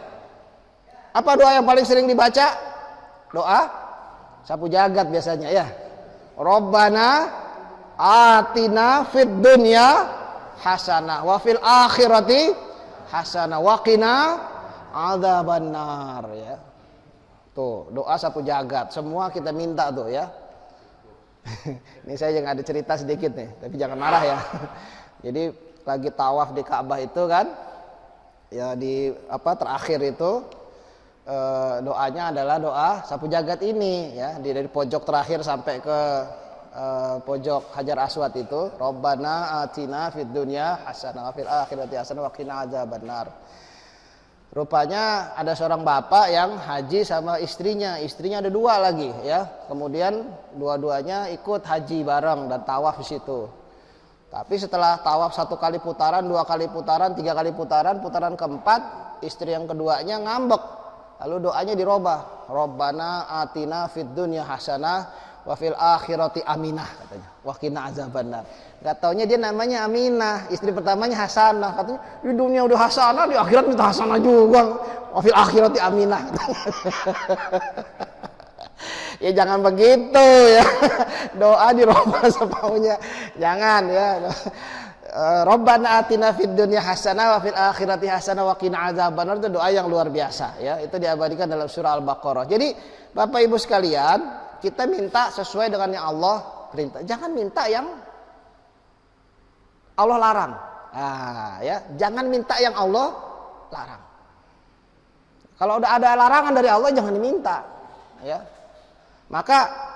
Apa doa yang paling sering dibaca? Doa sapu jagat biasanya ya. Rabbana atina fid dunya hasanah wa fil akhirati hasanah wa qina adzabannar ya. Tuh, doa sapu jagat. Semua kita minta tuh ya. Ini saya yang ada cerita sedikit nih, tapi jangan marah ya. Jadi lagi tawaf di Ka'bah itu kan. Ya di terakhir itu doanya adalah doa sapu jagat ini ya, dari pojok terakhir sampai ke pojok Hajar Aswad itu, Rabbana atina fid dunya hasanah wa fil akhirati hasanah wa qina adzabannar. Rupanya ada seorang bapak yang haji sama istrinya ada 2 lagi ya. Kemudian dua-duanya ikut haji bareng dan tawaf di situ. Tapi setelah tawaf 1 kali putaran, 2 kali putaran, 3 kali putaran, putaran keempat istri yang keduanya ngambek. Lalu doanya dirubah. Rabbana atina fid dunya hasanah wa fil akhirati aminah katanya. Wa qina azabannar. Enggak taunya dia namanya Aminah, istri pertamanya Hasanah. Katanya di dunia udah Hasanah, di akhirat minta Hasanah juga. Wa fil akhirati aminah. Ya jangan begitu ya. Doa dirubah semaunya. Jangan ya. Rabbana atina fid dunya hasanah wa fil akhirati hasanah wa qina azabannar, itu doa yang luar biasa ya. Itu diabadikan dalam surah Al-Baqarah. Jadi Bapak Ibu sekalian, kita minta sesuai dengan yang Allah perintah. Jangan minta yang Allah larang. Nah, ya, jangan minta yang Allah larang. Kalau udah ada larangan dari Allah jangan diminta, ya. Maka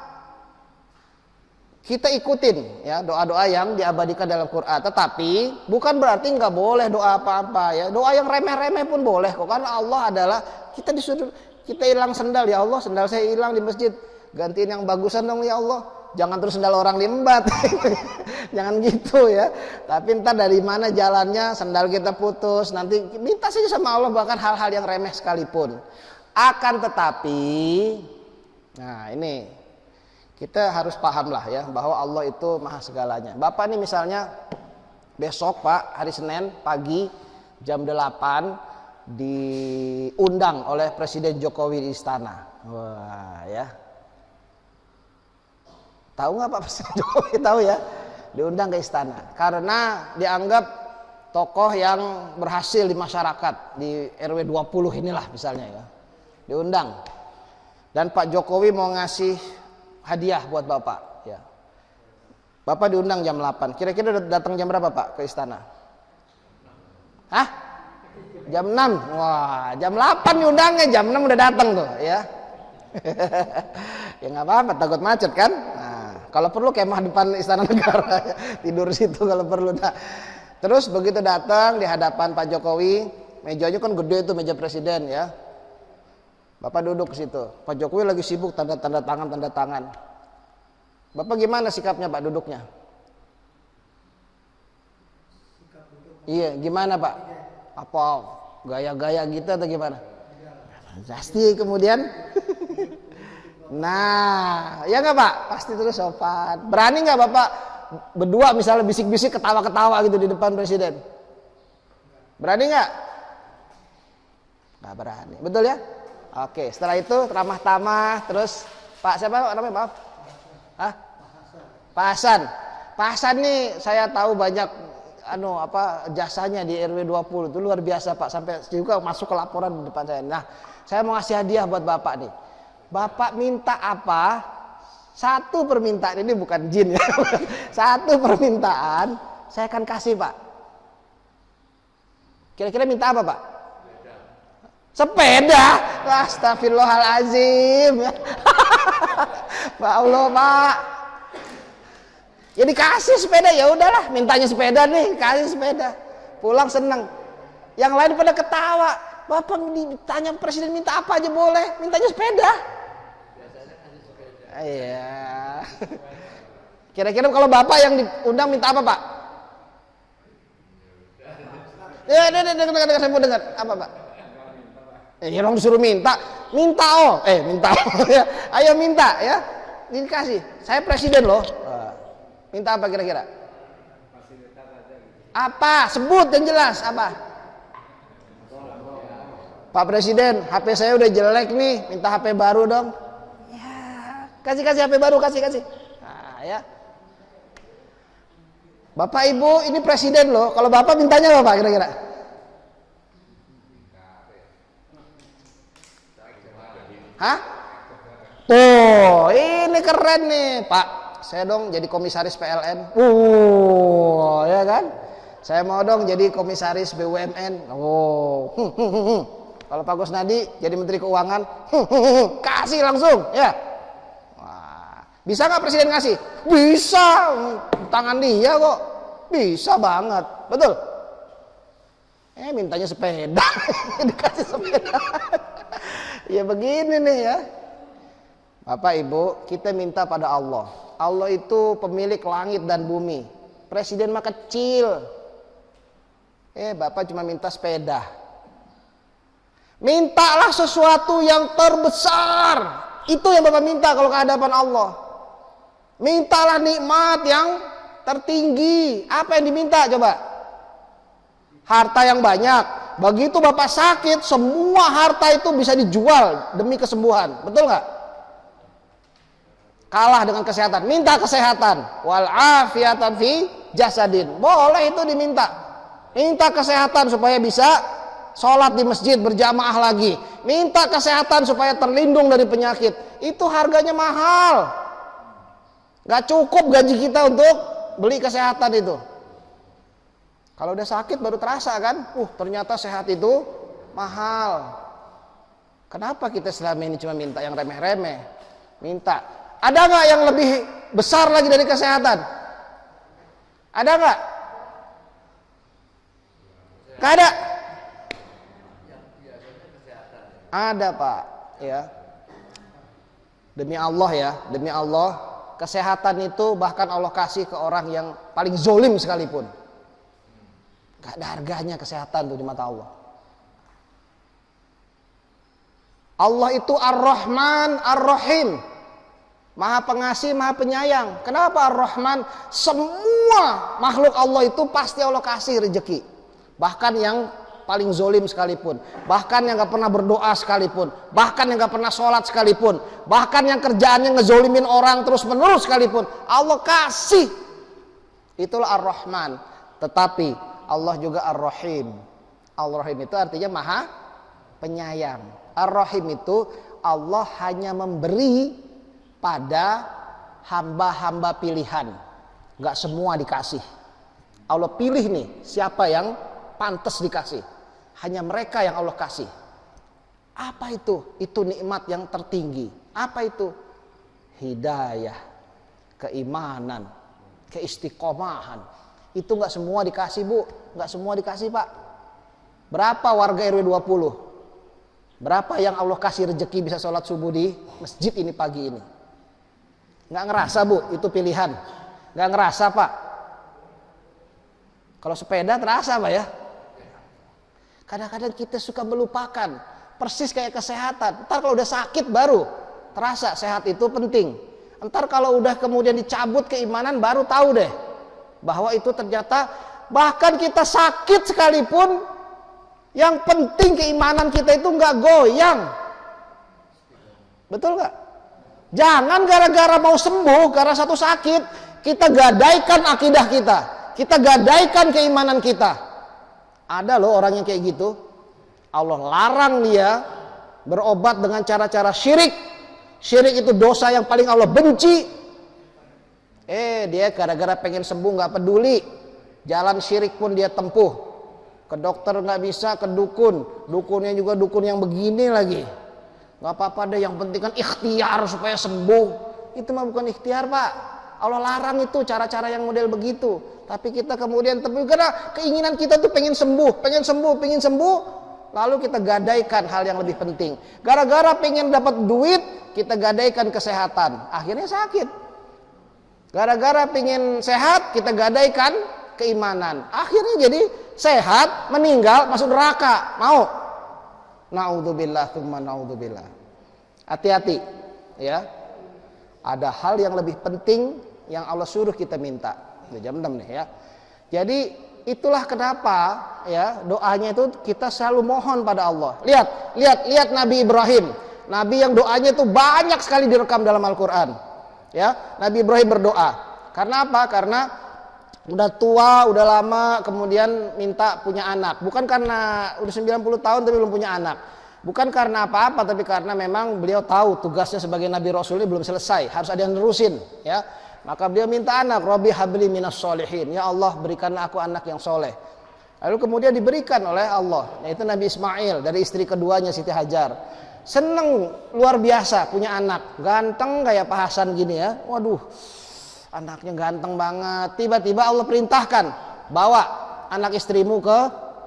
kita ikutin ya doa-doa yang diabadikan dalam Quran. Tetapi bukan berarti nggak boleh doa apa-apa ya. Doa yang remeh-remeh pun boleh kok. Karena Allah adalah, kita disuruh, kita hilang sendal ya Allah, sendal saya hilang di masjid, gantiin yang bagusan dong ya Allah. Jangan terus sendal orang diembat. Jangan gitu ya. Tapi entah dari mana jalannya sendal kita putus, nanti minta saja sama Allah bahkan hal-hal yang remeh sekalipun. Akan tetapi, nah ini kita harus paham lah ya bahwa Allah itu maha segalanya. Bapak nih misalnya besok Pak, hari Senin pagi jam 8 diundang oleh Presiden Jokowi di istana. Wah ya. Tahu nggak Pak Presiden Jokowi? Tahu ya. Diundang ke istana karena dianggap tokoh yang berhasil di masyarakat, di RW 20 inilah misalnya ya. Diundang. Dan Pak Jokowi mau ngasih hadiah buat Bapak ya. Bapak diundang jam 8. Kira-kira datang jam berapa Pak ke istana? Hah? Jam 6. Wah, jam 8 diundangnya, jam 6 udah datang tuh ya. Ya nggak apa-apa, takut macet kan? Nah, kalau perlu kemah depan Istana Negara ya. Tidur situ kalau perlu. Nah, terus begitu datang di hadapan Pak Jokowi, mejanya kan gede itu meja presiden ya. Bapak duduk ke situ. Pak Jokowi lagi sibuk tanda tangan. Bapak gimana sikapnya Pak duduknya? Iya, gimana Pak? Apa gaya-gaya gitu atau gimana? Pasti kemudian. Nah, ya nggak Pak? Pasti terus sopan. Berani nggak Bapak berdua misalnya bisik-bisik ketawa-ketawa gitu di depan presiden? Berani nggak? Nggak berani. Betul ya? Oke, setelah itu ramah tamah, terus Pak siapa namanya maaf? Hah? Pak Hasan. Pak Hasan nih saya tahu banyak jasanya di RW 20 itu luar biasa Pak, sampai juga masuk ke laporan di depan saya. Nah, saya mau ngasih hadiah buat Bapak nih. Bapak minta apa? Satu permintaan, ini bukan jin ya. Satu permintaan saya akan kasih Pak. Kira-kira minta apa Pak? Sepeda. Astagfirullahalazim. Pak Allah Pak. Ya dikasih sepeda, ya udahlah, mintanya sepeda nih, kasih sepeda. Pulang seneng. Yang lain pada ketawa. Bapak ditanya presiden minta apa aja boleh, mintanya sepeda. Biasanya kasih sepeda. Iya. Kira-kira kalau Bapak yang diundang minta apa Pak? Ya, dengar, saya mau dengar. Apa Pak? Orang disuruh minta oh, minta ya. Ayo minta ya, dikasih. Saya presiden loh. Minta apa kira-kira? Apa? Sebut yang jelas apa? Pak Presiden, HP saya udah jelek nih, minta HP baru dong. Ya, kasih HP baru, kasih. Nah, ya. Bapak Ibu, ini presiden loh. Kalau Bapak mintanya apa kira-kira? Hah? Tuh, ini keren nih, Pak. Saya dong jadi komisaris PLN. Ya kan? Saya mau dong jadi komisaris BUMN. Kalau Pak Kusnadi jadi Menteri Keuangan, kasih langsung, ya. Wah, bisa nggak presiden ngasih? Bisa, tangan dia kok. Bisa banget, betul. Mintanya sepeda, dikasih sepeda. Ya begini nih ya. Bapak Ibu, kita minta pada Allah. Allah itu pemilik langit dan bumi, Presiden mah kecil. Bapak cuma minta sepeda. Mintalah sesuatu yang terbesar. Itu yang Bapak minta kalau ke hadapan Allah. Mintalah nikmat yang tertinggi. Apa yang diminta coba? Harta yang banyak. Begitu Bapak sakit, semua harta itu bisa dijual demi kesembuhan. Betul nggak? Kalah dengan kesehatan. Minta kesehatan. Wal afiatan fi jasadin. Boleh itu diminta. Minta kesehatan supaya bisa sholat di masjid berjamaah lagi. Minta kesehatan supaya terlindung dari penyakit. Itu harganya mahal. Gak cukup gaji kita untuk beli kesehatan itu. Kalau udah sakit baru terasa kan, ternyata sehat itu mahal. Kenapa kita selama ini cuma minta yang remeh-remeh? Minta. Ada nggak yang lebih besar lagi dari kesehatan? Ada nggak? Nggak ada. Ada Pak, ya. Demi Allah ya, demi Allah, kesehatan itu bahkan Allah kasih ke orang yang paling zolim sekalipun. Gak ada harganya kesehatan tuh di mata Allah. Allah itu Ar-Rahman, Ar-Rahim. Maha pengasih, maha penyayang. Kenapa Ar-Rahman? Semua makhluk Allah itu pasti Allah kasih rezeki. Bahkan yang paling zolim sekalipun. Bahkan yang gak pernah berdoa sekalipun. Bahkan yang gak pernah sholat sekalipun. Bahkan yang kerjaannya ngezolimin orang terus menerus sekalipun. Allah kasih. Itulah Ar-Rahman. Tetapi Allah juga Ar-Rahim. Ar-Rahim itu artinya maha penyayang. Ar-Rahim itu Allah hanya memberi pada hamba-hamba pilihan. Gak semua dikasih. Allah pilih nih siapa yang pantas dikasih. Hanya mereka yang Allah kasih. Apa itu? Itu nikmat yang tertinggi. Apa itu? Hidayah, keimanan, keistiqomahan. Itu nggak semua dikasih Bu, nggak semua dikasih Pak. Berapa warga RW 20? Berapa yang Allah kasih rezeki bisa sholat subuh di masjid ini pagi ini? Nggak ngerasa Bu, itu pilihan. Nggak ngerasa Pak. Kalau sepeda terasa Pak ya. Kadang-kadang kita suka melupakan. Persis kayak kesehatan. Ntar kalau udah sakit baru terasa sehat itu penting. Ntar kalau udah kemudian dicabut keimanan baru tahu deh bahwa itu ternyata bahkan kita sakit sekalipun yang penting keimanan kita itu nggak goyang. Betul nggak? Jangan gara-gara mau sembuh karena satu sakit kita gadaikan akidah kita gadaikan keimanan kita. Ada loh orang yang kayak gitu. Allah larang dia berobat dengan cara-cara syirik. Syirik itu dosa yang paling Allah benci. Dia gara-gara pengen sembuh nggak peduli, jalan syirik pun dia tempuh. Ke dokter nggak bisa, ke dukun, dukunnya juga dukun yang begini lagi. Nggak apa-apa deh, yang penting kan ikhtiar supaya sembuh. Itu mah bukan ikhtiar Pak. Allah larang itu cara-cara yang model begitu. Tapi kita kemudian tempuh karena keinginan kita tuh pengen sembuh, pengen sembuh. Lalu kita gadaikan hal yang lebih penting. Gara-gara pengen dapat duit, kita gadaikan kesehatan. Akhirnya sakit. Gara-gara pengen sehat, kita gadaikan keimanan. Akhirnya jadi sehat, meninggal, masuk neraka. Mau? Na'udzubillah, tsumma na'udzubillah. Hati-hati, ya. Ada hal yang lebih penting yang Allah suruh kita minta. Udah jam 6 nih ya. Jadi itulah kenapa ya doanya itu kita selalu mohon pada Allah. Lihat Nabi Ibrahim. Nabi yang doanya itu banyak sekali direkam dalam Al-Qur'an. Ya, Nabi Ibrahim berdoa. Karena apa? Karena udah tua, udah lama, kemudian minta punya anak. Bukan karena udah 90 tahun tapi belum punya anak. Bukan karena apa-apa, tapi karena memang beliau tahu tugasnya sebagai Nabi Rasul ini belum selesai. Harus ada yang nerusin, ya. Maka beliau minta anak. Rabbi habli minas sholihin. Ya Allah, berikanlah aku anak yang soleh. Lalu kemudian diberikan oleh Allah, yaitu Nabi Ismail dari istri keduanya Siti Hajar. Seneng luar biasa punya anak, ganteng kayak Pak Hasan gini ya. Waduh, anaknya ganteng banget. Tiba-tiba Allah perintahkan, bawa anak istrimu ke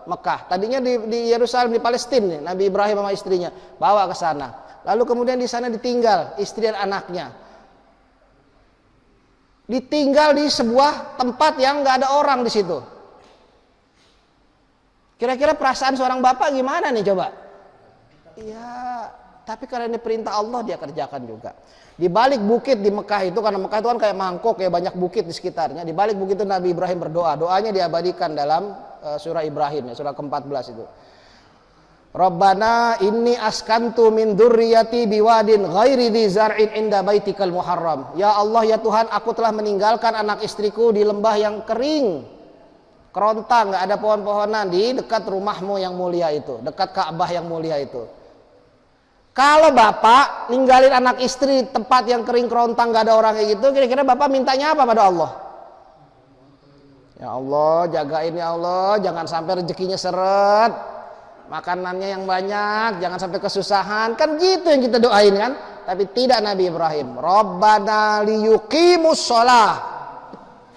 Mekah. Tadinya di Yerusalem, di Palestina nih, Nabi Ibrahim sama istrinya bawa ke sana. Lalu kemudian di sana ditinggal istri dan anaknya. ditinggal di sebuah tempat yang nggak ada orang di situ. Kira-kira perasaan seorang bapak gimana nih coba? Ya, tapi karena ini perintah Allah dia kerjakan juga. Di balik bukit di Mekah itu, karena Mekah itu kan kayak mangkok, kayak banyak bukit di sekitarnya. Di balik bukit itu Nabi Ibrahim berdoa. Doanya diabadikan dalam surah Ibrahim, ya, surah ke-14 itu. Rabbana inni askantu min dzurriyyati biwadin ghairi dzi zar'in inda baitikal muharram. Ya Allah ya Tuhan, aku telah meninggalkan anak istriku di lembah yang kering, kerontang, nggak ada pohon-pohonan, di dekat rumahmu yang mulia itu, dekat Ka'bah yang mulia itu. Kalau bapak ninggalin anak istri tempat yang kering kerontang nggak ada orang kayak gitu, kira-kira bapak mintanya apa pada Allah? Ya Allah, jagain ya Allah, jangan sampai rezekinya seret, makanannya yang banyak, jangan sampai kesusahan. Kan gitu yang kita doain kan? Tapi tidak Nabi Ibrahim. Rabbana liyuqimus shalah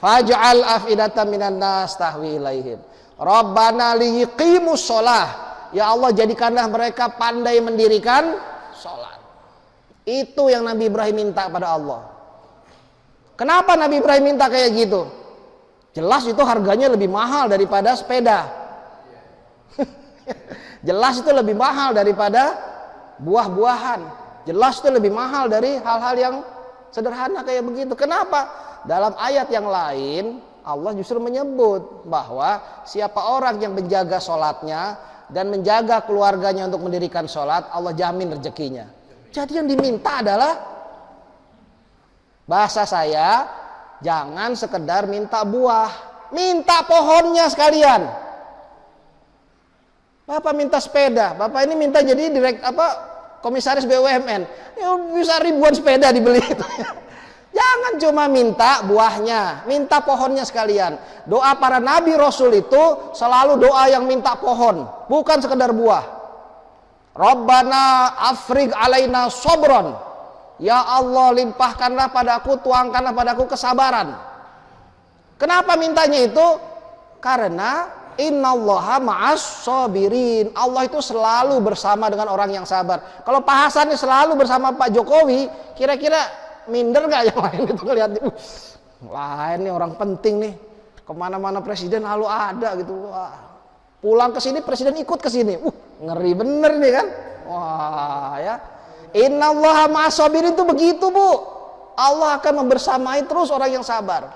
faj'al afidatan minan nas tahwi ilaihim. Rabbana liyuqimus shalah. Ya Allah, jadikanlah mereka pandai mendirikan sholat. Itu yang Nabi Ibrahim minta pada Allah. Kenapa Nabi Ibrahim minta kayak gitu? Jelas itu harganya lebih mahal daripada sepeda. Jelas itu lebih mahal daripada buah-buahan. Jelas itu lebih mahal dari hal-hal yang sederhana kayak begitu. Kenapa? Dalam ayat yang lain Allah justru menyebut bahwa siapa orang yang menjaga sholatnya dan menjaga keluarganya untuk mendirikan sholat, Allah jamin rezekinya. Jadi yang diminta adalah, bahasa saya, jangan sekedar minta buah, minta pohonnya sekalian. Bapak minta sepeda, bapak ini minta jadi komisaris BUMN, ya bisa ribuan sepeda dibeli itu. Jangan cuma minta buahnya, minta pohonnya sekalian. Doa para nabi rasul itu selalu doa yang minta pohon, bukan sekedar buah. Rabbana afriq alaina sobron. Ya Allah, limpahkanlah padaku, tuangkanlah padaku kesabaran. Kenapa mintanya itu? Karena innallaha ma'as sabirin. Allah itu selalu bersama dengan orang yang sabar. Kalau Pak Hasan ini selalu bersama Pak Jokowi, kira-kira minder gak yang lain itu ngeliat, lain nih orang penting nih, kemana-mana presiden lalu ada gitu. Wah, pulang ke sini presiden ikut ke sini, ngeri bener nih kan. Wah ya, innallaha ma'as sabirin itu begitu bu. Allah akan membersamai terus orang yang sabar.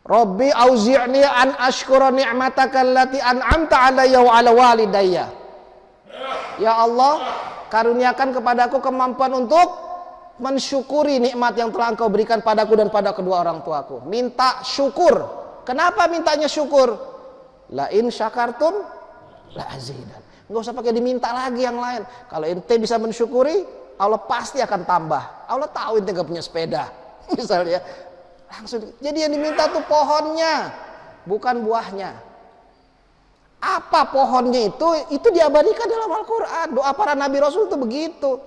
Rabbi auzi'ni an ashkura ni'mataka allati an'amta alayya wa ala walidayya. Ya Allah, karuniakan kepadaku kemampuan untuk mensyukuri nikmat yang telah Engkau berikan padaku dan pada kedua orang tuaku. Minta syukur. Kenapa mintanya syukur? La in syakartum la azidan. Enggak usah pakai diminta lagi yang lain. Kalau ente bisa mensyukuri, Allah pasti akan tambah. Allah tahu ente gak punya sepeda, misalnya. Langsung. Jadi yang diminta tuh pohonnya, bukan buahnya. Apa pohonnya itu diabadikan dalam Al-Quran. Doa para nabi rasul itu begitu.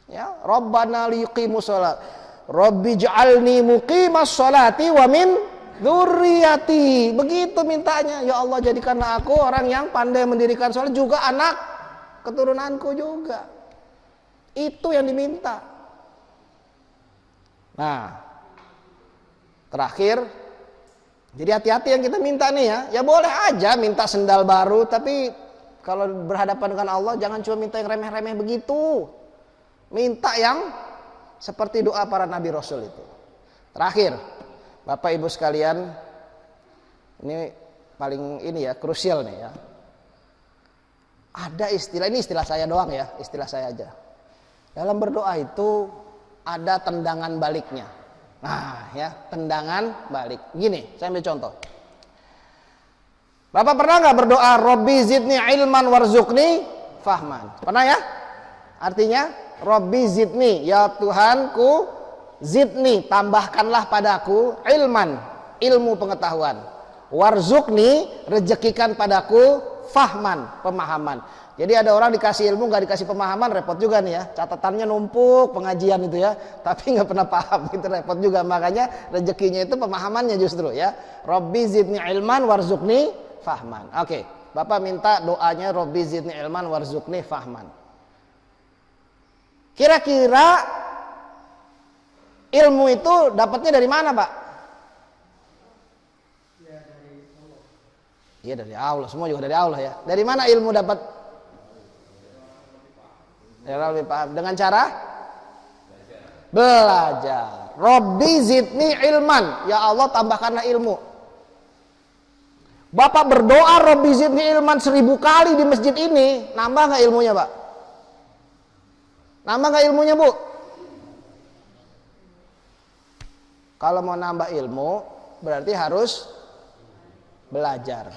Ya, Rabbana liyuqimus shalah. Rabbi ja'alni muqimas sholati wa min dzurriyyati. Begitu mintanya. Ya Allah, jadikanlah aku orang yang pandai mendirikan sholat, juga anak keturunanku juga. Itu yang diminta. Nah, terakhir, jadi hati-hati yang kita minta nih ya. Ya boleh aja minta sendal baru, tapi kalau berhadapan dengan Allah jangan cuma minta yang remeh-remeh begitu. Minta yang seperti doa para nabi rasul itu. Terakhir, Bapak Ibu sekalian, ini paling krusial nih ya. Ada istilah, ini istilah saya doang ya, istilah saya aja. Dalam berdoa itu ada tendangan baliknya. Nah ya, tendangan balik. Gini, saya ambil contoh. Bapak pernah nggak berdoa Robbi zidni ilman warzuqni fahman? Pernah ya? Artinya Robbi zidni, ya Tuhanku, zidni, tambahkanlah padaku ilman, ilmu pengetahuan. Warzuqni, rezekikan padaku fahman, pemahaman. Jadi ada orang dikasih ilmu nggak dikasih pemahaman, repot juga nih ya. Catatannya numpuk pengajian itu ya, tapi nggak pernah paham, itu repot juga. Makanya rezekinya itu pemahamannya justru ya. Robbi zidni ilman warzuqni fahman. Oke, Bapak minta doanya Robbi zidni ilman warzuqni fahman. Kira-kira Ilmu itu dapatnya dari mana, Pak? Ya dari Allah. Iya dari Allah, semua juga dari Allah ya. Dari mana ilmu dapat? Ya, lebih paham. Dengan cara belajar. Robbi zidni ilman. Ya Allah tambahkanlah ilmu. Bapak berdoa Robbi zidni ilman 1000 kali di masjid ini, nambah nggak ilmunya, Pak? Nambah nggak ilmunya, Bu? Kalau mau nambah ilmu, berarti harus belajar.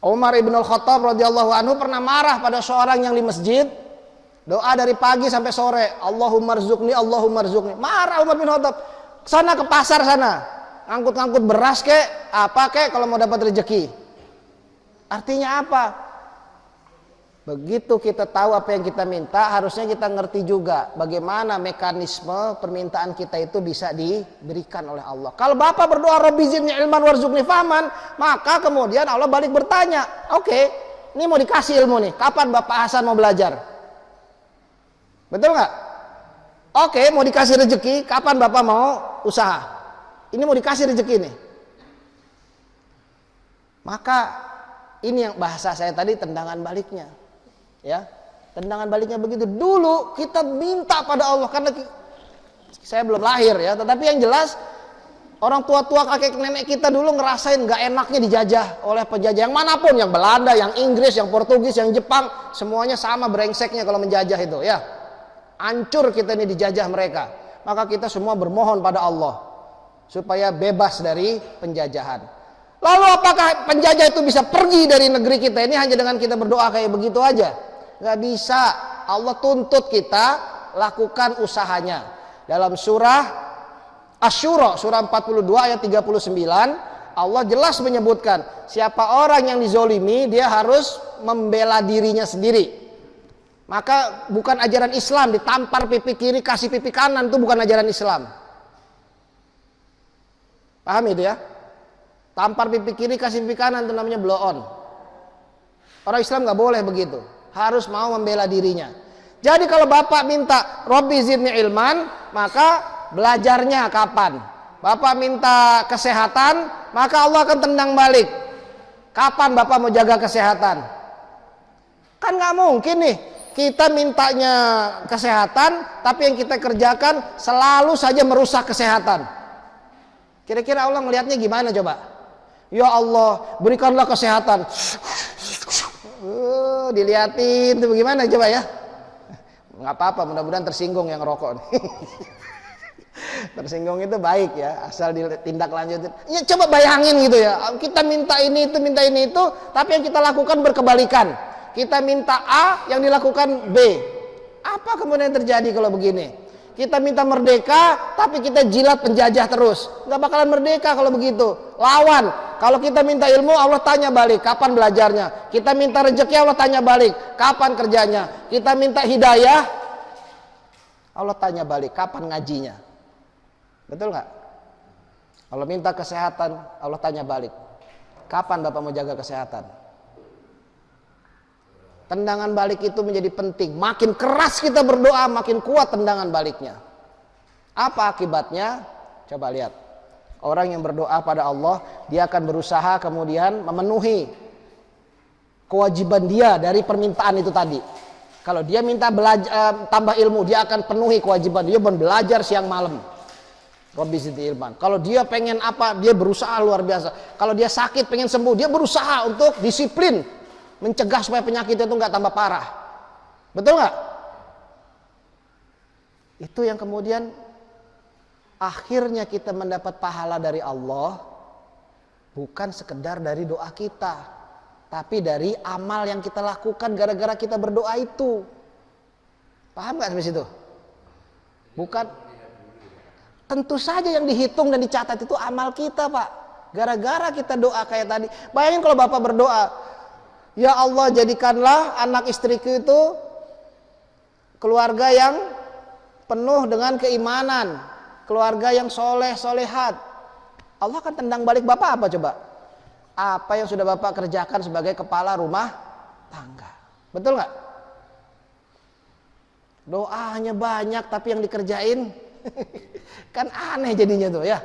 Umar ibn al-Khattab radhiyallahu anhu pernah marah pada seorang yang di masjid, doa dari pagi sampai sore, Allahumma rzuqni, Allahumma rzuqni. Marah Umar bin Khattab, sana ke pasar sana, ngangkut-ngangkut beras kek, apa kek kalau mau dapat rezeki. Artinya apa? Begitu kita tahu apa yang kita minta, harusnya kita ngerti juga bagaimana mekanisme permintaan kita itu bisa diberikan oleh Allah. Kalau Bapak berdoa Rabbi zidni ilman warzuqni fahman, maka kemudian Allah balik bertanya, oke, ini mau dikasih ilmu nih, kapan Bapak Hasan mau belajar? Betul nggak? Oke, mau dikasih rezeki, kapan Bapak mau usaha? Ini mau dikasih rezeki nih. Maka ini yang bahasa saya tadi, tendangan baliknya. Ya, tendangan baliknya begitu. Dulu kita minta pada Allah karena saya belum lahir ya, tetapi yang jelas orang tua-tua kakek nenek kita dulu ngerasain nggak enaknya dijajah oleh penjajah yang manapun, yang Belanda, yang Inggris, yang Portugis, yang Jepang, semuanya sama brengseknya kalau menjajah itu ya. Hancur kita ini dijajah mereka. Maka kita semua bermohon pada Allah supaya bebas dari penjajahan. Lalu apakah penjajah itu bisa pergi dari negeri kita ini hanya dengan kita berdoa kayak begitu aja? Gak bisa. Allah tuntut kita lakukan usahanya. Dalam surah Asy-Syura surah 42 ayat 39 Allah jelas menyebutkan siapa orang yang dizolimi dia harus membela dirinya sendiri. Maka bukan ajaran Islam ditampar pipi kiri kasih pipi kanan, itu bukan ajaran Islam. Paham itu ya? Tampar pipi kiri kasih pipi kanan itu namanya blow on. Orang Islam gak boleh begitu, harus mau membela dirinya. Jadi kalau Bapak minta Robbi zidni ilman, maka belajarnya kapan? Bapak minta kesehatan, maka Allah akan tendang balik. Kapan Bapak mau jaga kesehatan? Kan gak mungkin nih kita mintanya kesehatan, tapi yang kita kerjakan selalu saja merusak kesehatan. Kira-kira Allah melihatnya gimana coba? Ya Allah, berikanlah kesehatan. Diliatin itu bagaimana coba ya? Nggak apa-apa, mudah-mudahan tersinggung yang rokok. Tersinggung itu baik ya, asal ditindak lanjutin. Ya coba bayangin gitu ya, kita minta ini itu, tapi yang kita lakukan berkebalikan. Kita minta A, yang dilakukan B. Apa kemudian terjadi kalau begini? Kita minta merdeka, tapi kita jilat penjajah terus. Nggak bakalan merdeka kalau begitu. Lawan. Kalau kita minta ilmu, Allah tanya balik, kapan belajarnya? Kita minta rezeki, Allah tanya balik, kapan kerjanya? Kita minta hidayah, Allah tanya balik, kapan ngajinya? Betul nggak? Kalau minta kesehatan, Allah tanya balik, kapan Bapak mau jaga kesehatan? Tendangan balik itu menjadi penting. Makin keras kita berdoa, makin kuat tendangan baliknya. Apa akibatnya? Coba lihat. Orang yang berdoa pada Allah, dia akan berusaha kemudian memenuhi kewajiban dia dari permintaan itu tadi. Kalau dia minta belajar, tambah ilmu, dia akan penuhi kewajiban dia belajar siang malam. Robbi zidni ilman. Kalau dia pengen apa, dia berusaha luar biasa. Kalau dia sakit pengen sembuh, dia berusaha untuk disiplin, mencegah supaya penyakit itu nggak tambah parah. Betul nggak? Itu yang kemudian akhirnya kita mendapat pahala dari Allah, bukan sekedar dari doa kita, tapi dari amal yang kita lakukan gara-gara kita berdoa itu. Paham nggak sampai situ? Bukan. Tentu saja yang dihitung dan dicatat itu amal kita, Pak. Gara-gara kita doa kayak tadi. Bayangin kalau Bapak berdoa, ya Allah jadikanlah anak istriku itu keluarga yang penuh dengan keimanan, keluarga yang soleh solehat. Allah akan tendang balik Bapak apa coba? Apa yang sudah Bapak kerjakan sebagai kepala rumah tangga. Betul nggak? Doanya banyak tapi yang dikerjain kan aneh jadinya tuh ya.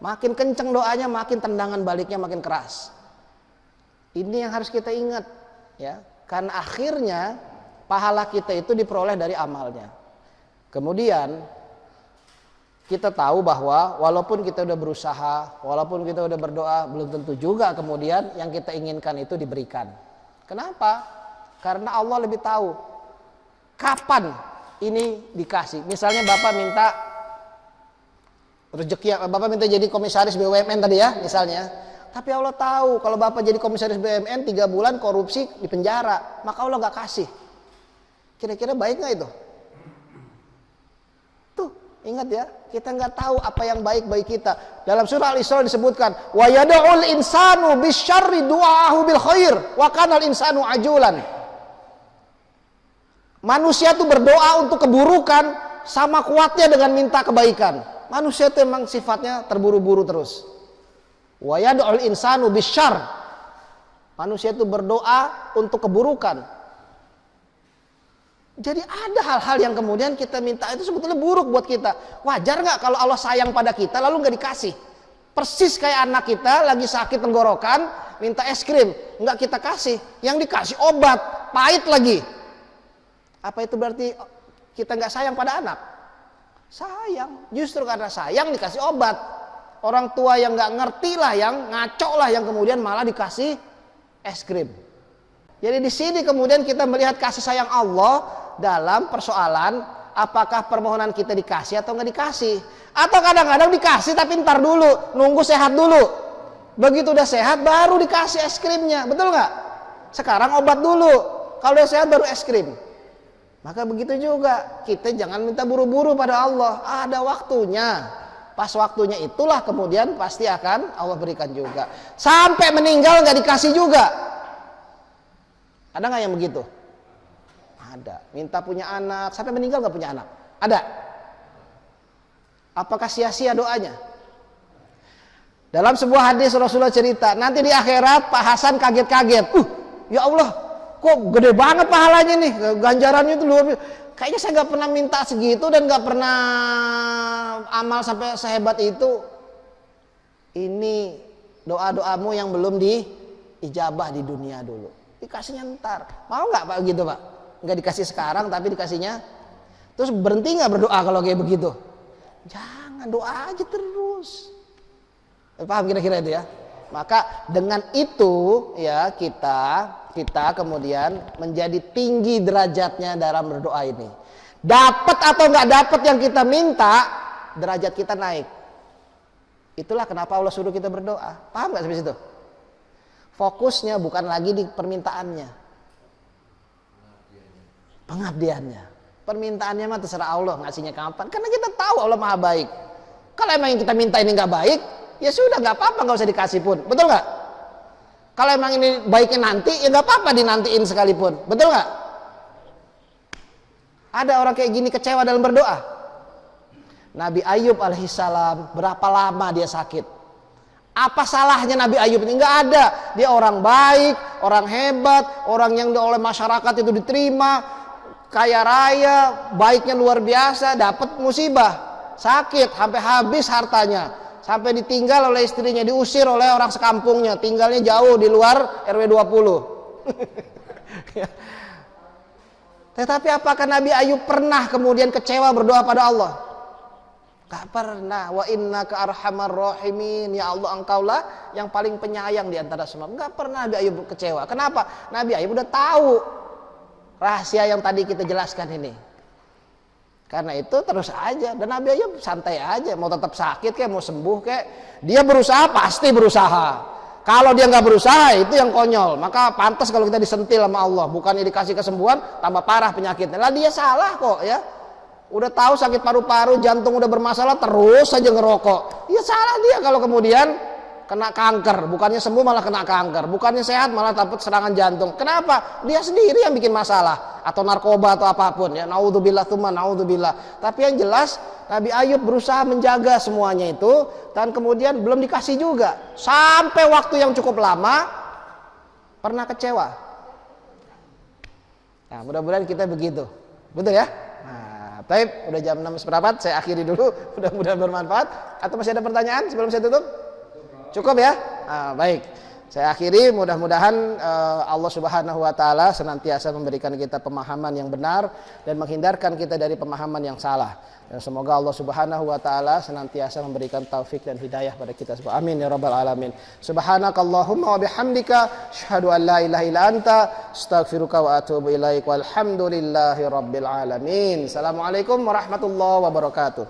Makin kenceng doanya, makin tendangan baliknya makin keras. Ini yang harus kita ingat ya. Karena akhirnya pahala kita itu diperoleh dari amalnya. Kemudian kita tahu bahwa walaupun kita udah berusaha, walaupun kita udah berdoa, belum tentu juga kemudian yang kita inginkan itu diberikan. Kenapa? Karena Allah lebih tahu kapan ini dikasih. Misalnya Bapak minta rezeki, Bapak minta jadi komisaris BUMN tadi ya misalnya. Tapi Allah tahu kalau Bapak jadi komisaris BUMN 3 bulan korupsi di penjara, maka Allah gak kasih. Kira-kira baik gak itu? Tuh, ingat ya, kita nggak tahu apa yang baik bagi kita. Dalam surah Al-Isra disebutkan, wa yad'ul insanu bisyarri du'aahu bil khair wa kana al-insanu ajulan. Manusia itu berdoa untuk keburukan sama kuatnya dengan minta kebaikan. Manusia itu memang sifatnya terburu-buru terus. Wa yad'ul insanu bisyarr. Manusia itu berdoa untuk keburukan. Jadi ada hal-hal yang kemudian kita minta itu sebetulnya buruk buat kita. Wajar nggak kalau Allah sayang pada kita lalu nggak dikasih? Persis kayak anak kita lagi sakit tenggorokan minta es krim, nggak kita kasih, yang dikasih obat, pahit lagi. Apa itu berarti kita nggak sayang pada anak? Sayang, justru karena sayang dikasih obat. Orang tua yang nggak ngerti lah, yang ngaco lah, yang kemudian malah dikasih es krim. Jadi di sini kemudian kita melihat kasih sayang Allah dalam persoalan apakah permohonan kita dikasih atau nggak dikasih. Atau kadang-kadang dikasih tapi ntar dulu, nunggu sehat dulu. Begitu udah sehat baru dikasih es krimnya, betul nggak? Sekarang obat dulu, kalau udah sehat baru es krim. Maka begitu juga, kita jangan minta buru-buru pada Allah. Ada waktunya. Pas waktunya itulah kemudian pasti akan Allah berikan juga. Sampai meninggal nggak dikasih juga. Ada nggak yang begitu? Ada. Minta punya anak, sampai meninggal nggak punya anak? Ada. Apakah sia-sia doanya? Dalam sebuah hadis Rasulullah cerita, nanti di akhirat Pak Hasan kaget-kaget. Ya Allah, kok gede banget pahalanya nih, ganjarannya itu luar biasa. Kayaknya saya nggak pernah minta segitu dan nggak pernah amal sampai sehebat itu. Ini doa-doamu yang belum diijabah di dunia dulu. Dikasihnya ntar. Mau nggak Pak begitu Pak? Nggak dikasih sekarang tapi dikasihnya. Terus berhenti nggak berdoa kalau kayak begitu? Jangan, doa aja terus. Paham kira-kira itu ya? Maka dengan itu ya kita kemudian menjadi tinggi derajatnya dalam berdoa ini. Dapat atau nggak dapat yang kita minta, derajat kita naik. Itulah kenapa Allah suruh kita berdoa. Paham nggak sampai situ? Fokusnya bukan lagi di permintaannya, pengabdiannya. Permintaannya mah terserah Allah ngasihnya kapan. Karena kita tahu Allah Maha Baik. Kalau emang yang kita minta ini nggak baik, ya sudah nggak apa-apa, nggak usah dikasih pun. Betul nggak? Kalau emang ini baiknya nanti, ya nggak apa-apa dinantiin sekalipun. Betul nggak? Ada orang kayak gini kecewa dalam berdoa. Nabi Ayub alaihissalam berapa lama dia sakit? Apa salahnya Nabi Ayub ini? Nggak ada. Dia orang baik, orang hebat, orang yang oleh masyarakat itu diterima, kaya raya, baiknya luar biasa, dapat musibah, sakit, sampai habis hartanya. Sampai ditinggal oleh istrinya, diusir oleh orang sekampungnya, tinggalnya jauh di luar RW 20. Tetapi apakah Nabi Ayub pernah kemudian kecewa berdoa pada Allah? Gak pernah. Wa innaka arhamar rahimin, ya Allah engkaulah yang paling penyayang di antara semua. Gak pernah Nabi Ayub kecewa. Kenapa? Nabi Ayub udah tahu rahasia yang tadi kita jelaskan ini. Karena itu terus aja, dan Nabi Ayub santai aja, mau tetap sakit kayak mau sembuh kayak, dia berusaha pasti berusaha. Kalau dia nggak berusaha itu yang konyol. Maka pantas kalau kita disentil sama Allah, bukannya dikasih kesembuhan tambah parah penyakitnya. Lah dia salah kok ya. Udah tahu sakit paru-paru, jantung udah bermasalah terus saja ngerokok. Ya salah dia kalau kemudian kena kanker, bukannya sembuh malah kena kanker, bukannya sehat malah dapat serangan jantung. Kenapa? Dia sendiri yang bikin masalah, atau narkoba atau apapun ya. Naudzubillah tsumma naudzubillah. Tapi yang jelas Nabi Ayub berusaha menjaga semuanya itu, dan kemudian belum dikasih juga sampai waktu yang cukup lama, pernah kecewa. Nah, mudah-mudahan kita begitu, betul ya? Taib, udah jam 6 seperempat, saya akhiri dulu. Mudah-mudahan bermanfaat. Atau masih ada pertanyaan sebelum saya tutup? Cukup ya? Baik. Saya akhiri, mudah-mudahan Allah Subhanahu wa taala senantiasa memberikan kita pemahaman yang benar dan menghindarkan kita dari pemahaman yang salah. Dan semoga Allah Subhanahu wa taala senantiasa memberikan taufik dan hidayah pada kita semua. Amin ya rabbal alamin. Subhanakallahumma wa bihamdika asyhadu an la ilaha illa anta astaghfiruka wa atubu ilaik. Walhamdulillahi rabbil alamin. Assalamualaikum warahmatullahi wabarakatuh.